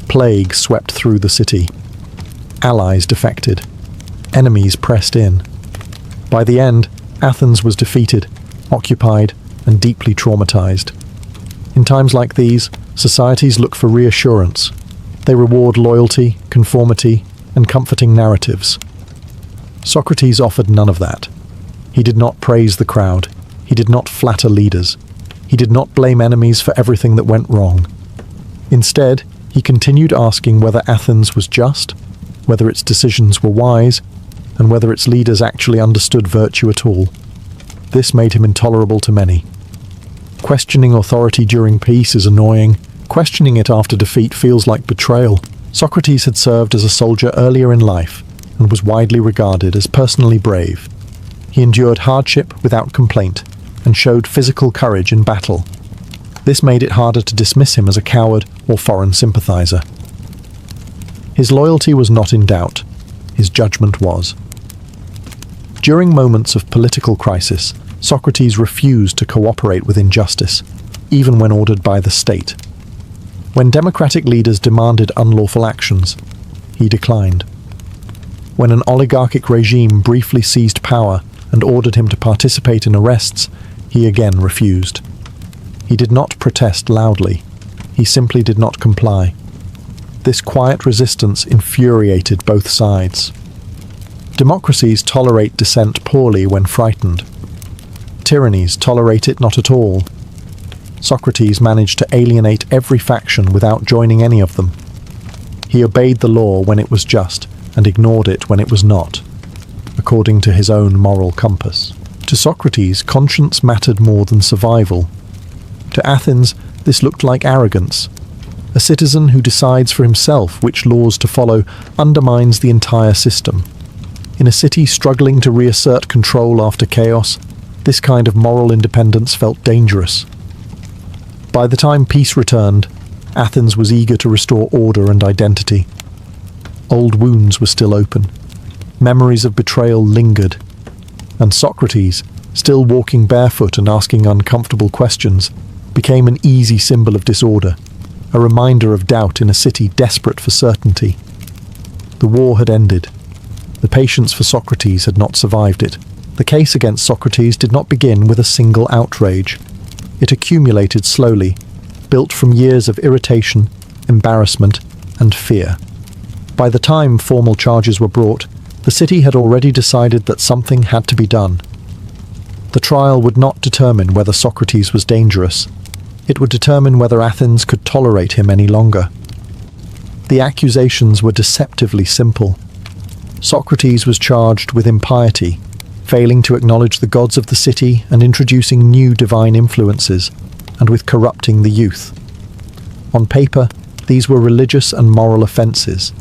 Plague swept through the city. Allies defected. Enemies pressed in. By the end, Athens was defeated, occupied, and deeply traumatized. In times like these, societies look for reassurance. They reward loyalty, conformity, and comforting narratives. Socrates offered none of that. He did not praise the crowd. He did not flatter leaders. He did not blame enemies for everything that went wrong. Instead, he continued asking whether Athens was just, whether its decisions were wise, and whether its leaders actually understood virtue at all. This made him intolerable to many. Questioning authority during peace is annoying. Questioning it after defeat feels like betrayal. Socrates had served as a soldier earlier in life and was widely regarded as personally brave. He endured hardship without complaint and showed physical courage in battle. This made it harder to dismiss him as a coward or foreign sympathizer. His loyalty was not in doubt. His judgment was. During moments of political crisis, Socrates refused to cooperate with injustice, even when ordered by the state. When democratic leaders demanded unlawful actions, he declined. When an oligarchic regime briefly seized power and ordered him to participate in arrests, he again refused. He did not protest loudly. He simply did not comply. This quiet resistance infuriated both sides. Democracies tolerate dissent poorly when frightened. Tyrannies tolerate it not at all. Socrates managed to alienate every faction without joining any of them. He obeyed the law when it was just and ignored it when it was not, according to his own moral compass. To Socrates, conscience mattered more than survival. To Athens, this looked like arrogance. A citizen who decides for himself which laws to follow undermines the entire system. In a city struggling to reassert control after chaos, this kind of moral independence felt dangerous. By the time peace returned, Athens was eager to restore order and identity. Old wounds were still open. Memories of betrayal lingered. And Socrates, still walking barefoot and asking uncomfortable questions, became an easy symbol of disorder, a reminder of doubt in a city desperate for certainty. The war had ended. The patience for Socrates had not survived it. The case against Socrates did not begin with a single outrage. It accumulated slowly, built from years of irritation, embarrassment, and fear. By the time formal charges were brought, the city had already decided that something had to be done. The trial would not determine whether Socrates was dangerous. It would determine whether Athens could tolerate him any longer. The accusations were deceptively simple. Socrates was charged with impiety, failing to acknowledge the gods of the city and introducing new divine influences, and with corrupting the youth. On paper, these were religious and moral offences.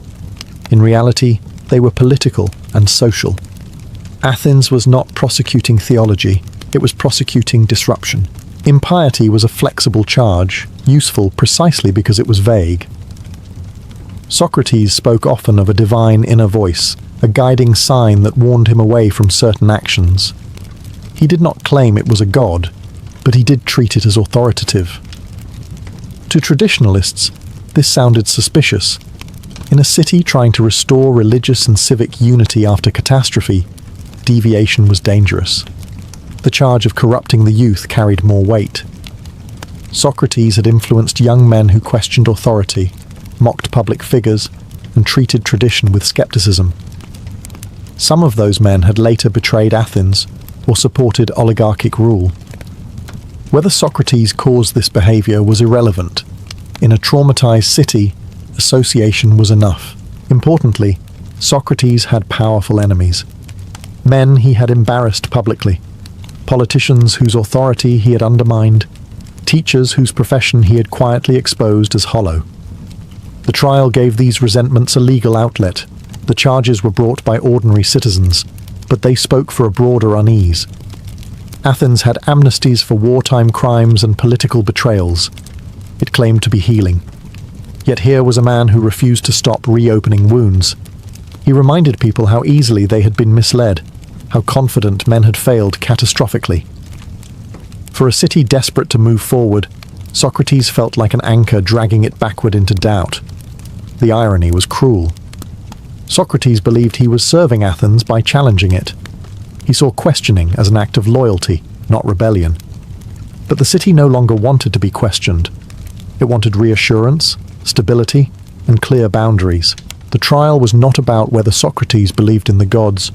In reality, they were political and social. Athens was not prosecuting theology, it was prosecuting disruption. Impiety was a flexible charge, useful precisely because it was vague. Socrates spoke often of a divine inner voice, a guiding sign that warned him away from certain actions. He did not claim it was a god, but he did treat it as authoritative. To traditionalists, this sounded suspicious. In a city trying to restore religious and civic unity after catastrophe, deviation was dangerous. The charge of corrupting the youth carried more weight. Socrates had influenced young men who questioned authority, mocked public figures, and treated tradition with skepticism. Some of those men had later betrayed Athens or supported oligarchic rule. Whether Socrates caused this behavior was irrelevant. In a traumatized city, association was enough. Importantly, Socrates had powerful enemies. Men he had embarrassed publicly, politicians whose authority he had undermined, teachers whose profession he had quietly exposed as hollow. The trial gave these resentments a legal outlet. The charges were brought by ordinary citizens, but they spoke for a broader unease. Athens had amnesties for wartime crimes and political betrayals. It claimed to be healing. Yet here was a man who refused to stop reopening wounds. He reminded people how easily they had been misled, how confident men had failed catastrophically. For a city desperate to move forward, Socrates felt like an anchor dragging it backward into doubt. The irony was cruel. Socrates believed he was serving Athens by challenging it. He saw questioning as an act of loyalty, not rebellion. But the city no longer wanted to be questioned. It wanted reassurance, stability, and clear boundaries. The trial was not about whether Socrates believed in the gods.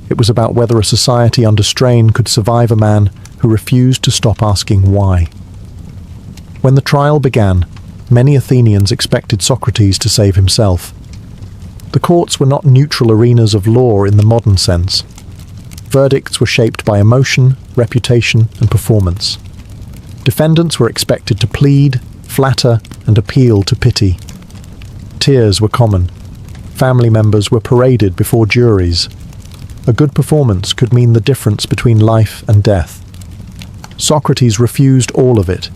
It was about whether a society under strain could survive a man who refused to stop asking why. When the trial began, many Athenians expected Socrates to save himself. The courts were not neutral arenas of law in the modern sense. Verdicts were shaped by emotion, reputation, and performance. Defendants were expected to plead, flatter, and appeal to pity. Tears were common. Family members were paraded before juries. A good performance could mean the difference between life and death. Socrates refused all of it.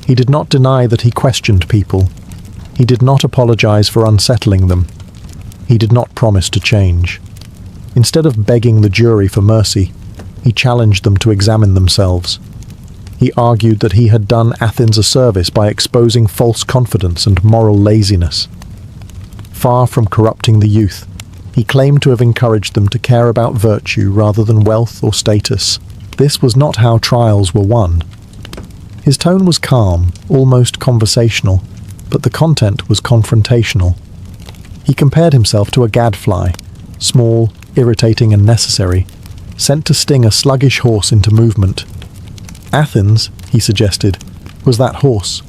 He did not deny that he questioned people. He did not apologize for unsettling them. He did not promise to change. Instead of begging the jury for mercy, he challenged them to examine themselves. He argued that he had done Athens a service by exposing false confidence and moral laziness. Far from corrupting the youth, he claimed to have encouraged them to care about virtue rather than wealth or status. This was not how trials were won. His tone was calm, almost conversational, but the content was confrontational. He compared himself to a gadfly, small, irritating and necessary, sent to sting a sluggish horse into movement. Athens, he suggested, was that horse.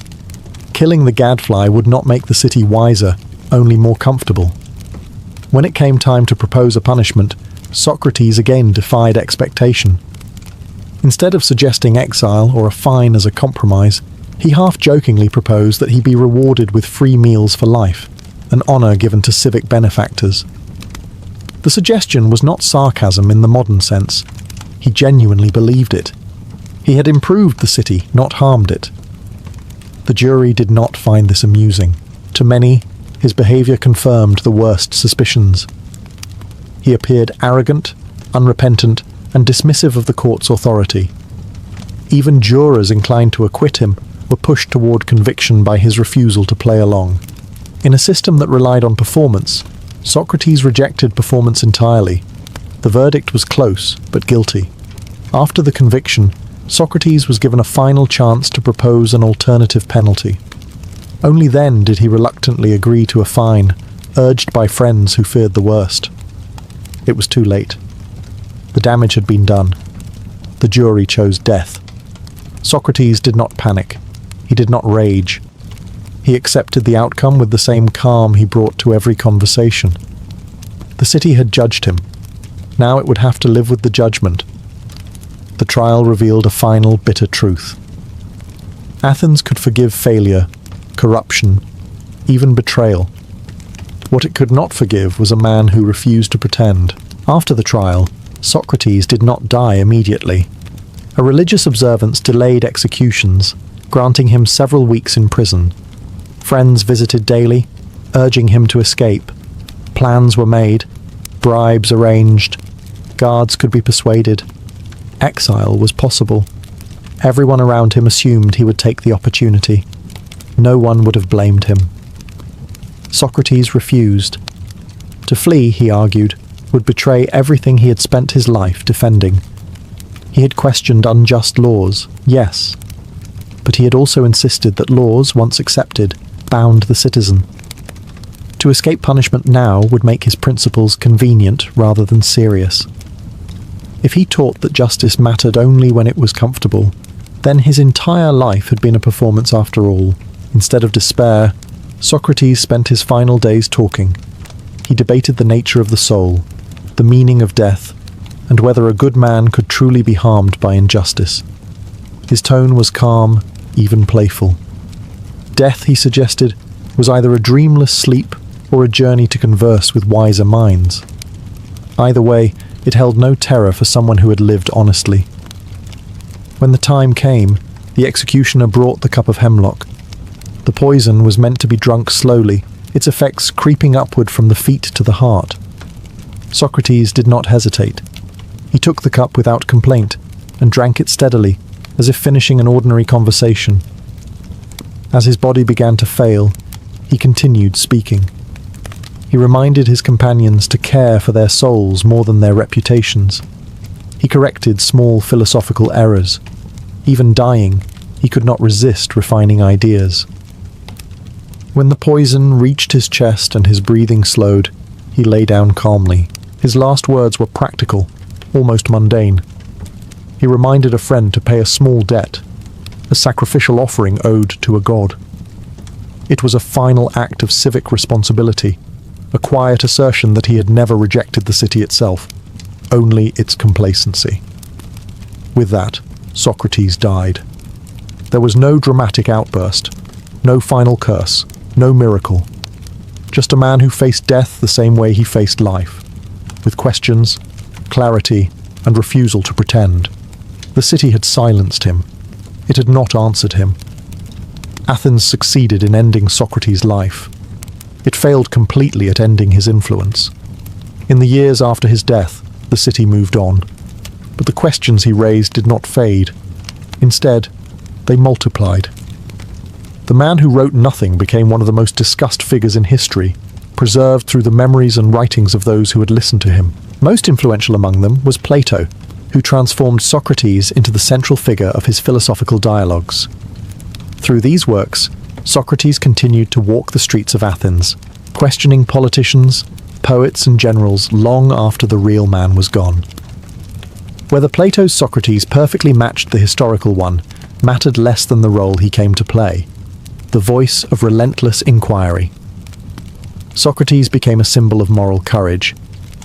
Killing the gadfly would not make the city wiser, only more comfortable. When it came time to propose a punishment, Socrates again defied expectation. Instead of suggesting exile or a fine as a compromise, he half-jokingly proposed that he be rewarded with free meals for life, an honor given to civic benefactors. The suggestion was not sarcasm in the modern sense. He genuinely believed it. He had improved the city, not harmed it. The jury did not find this amusing. To many, his behavior confirmed the worst suspicions. He appeared arrogant, unrepentant, and dismissive of the court's authority. Even jurors inclined to acquit him were pushed toward conviction by his refusal to play along. In a system that relied on performance, Socrates rejected performance entirely. The verdict was close, but guilty. After the conviction, Socrates was given a final chance to propose an alternative penalty. Only then did he reluctantly agree to a fine, urged by friends who feared the worst. It was too late. The damage had been done. The jury chose death. Socrates did not panic. He did not rage. He accepted the outcome with the same calm he brought to every conversation. The city had judged him. Now it would have to live with the judgment. The trial revealed a final bitter truth. Athens could forgive failure, corruption, even betrayal. What it could not forgive was a man who refused to pretend. After the trial, Socrates did not die immediately. A religious observance delayed executions, granting him several weeks in prison. Friends visited daily, urging him to escape. Plans were made, bribes arranged, guards could be persuaded. Exile was possible. Everyone around him assumed he would take the opportunity. No one would have blamed him. Socrates refused. To flee, he argued, would betray everything he had spent his life defending. He had questioned unjust laws, yes, but he had also insisted that laws, once accepted, bound the citizen. To escape punishment now would make his principles convenient rather than serious. If he taught that justice mattered only when it was comfortable, then his entire life had been a performance after all. Instead of despair, Socrates spent his final days talking. He debated the nature of the soul, the meaning of death, and whether a good man could truly be harmed by injustice. His tone was calm, even playful. Death, he suggested, was either a dreamless sleep or a journey to converse with wiser minds. Either way, it held no terror for someone who had lived honestly. When the time came, the executioner brought the cup of hemlock. The poison was meant to be drunk slowly, its effects creeping upward from the feet to the heart. Socrates did not hesitate. He took the cup without complaint and drank it steadily, as if finishing an ordinary conversation. As his body began to fail, he continued speaking. He reminded his companions to care for their souls more than their reputations. He corrected small philosophical errors. Even dying, he could not resist refining ideas. When the poison reached his chest and his breathing slowed, he lay down calmly. His last words were practical, almost mundane. He reminded a friend to pay a small debt, a sacrificial offering owed to a god. It was a final act of civic responsibility, a quiet assertion that he had never rejected the city itself, only its complacency. With that, Socrates died. There was no dramatic outburst, no final curse, no miracle. Just a man who faced death the same way he faced life, with questions, clarity, and refusal to pretend. The city had silenced him. It had not answered him. Athens succeeded in ending Socrates' life. It failed completely at ending his influence. In the years after his death, the city moved on, but the questions he raised did not fade. Instead, they multiplied. The man who wrote nothing became one of the most discussed figures in history, preserved through the memories and writings of those who had listened to him. Most influential among them was Plato, who transformed Socrates into the central figure of his philosophical dialogues. Through these works, Socrates continued to walk the streets of Athens, questioning politicians, poets and generals long after the real man was gone. Whether Plato's Socrates perfectly matched the historical one mattered less than the role he came to play, the voice of relentless inquiry. Socrates became a symbol of moral courage.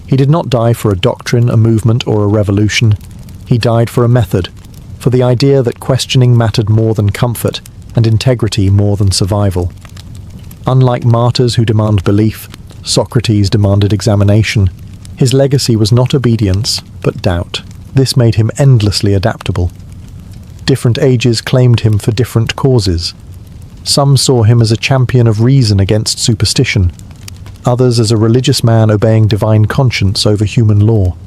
He did not die for a doctrine, a movement, or a revolution. He died for a method, for the idea that questioning mattered more than comfort and integrity more than survival. Unlike martyrs who demand belief, Socrates demanded examination. His legacy was not obedience, but doubt. This made him endlessly adaptable. Different ages claimed him for different causes. Some saw him as a champion of reason against superstition, others as a religious man obeying divine conscience over human law.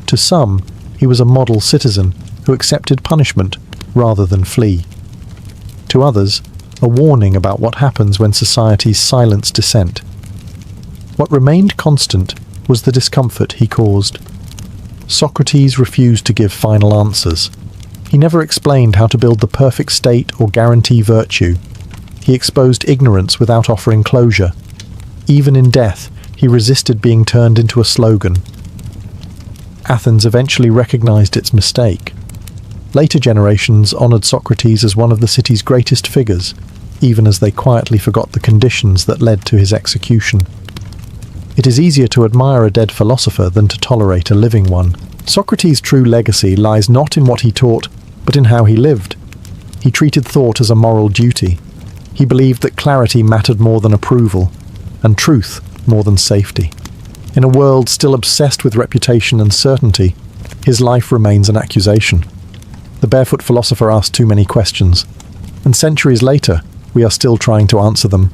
To some, he was a model citizen who accepted punishment rather than flee. To others, a warning about what happens when societies silence dissent. What remained constant was the discomfort he caused. Socrates refused to give final answers. He never explained how to build the perfect state or guarantee virtue. He exposed ignorance without offering closure. Even in death, he resisted being turned into a slogan. Athens eventually recognized its mistake. Later generations honored Socrates as one of the city's greatest figures, even as they quietly forgot the conditions that led to his execution. It is easier to admire a dead philosopher than to tolerate a living one. Socrates' true legacy lies not in what he taught, but in how he lived. He treated thought as a moral duty. He believed that clarity mattered more than approval, and truth more than safety. In a world still obsessed with reputation and certainty, his life remains an accusation. The barefoot philosopher asked too many questions, and centuries later, we are still trying to answer them.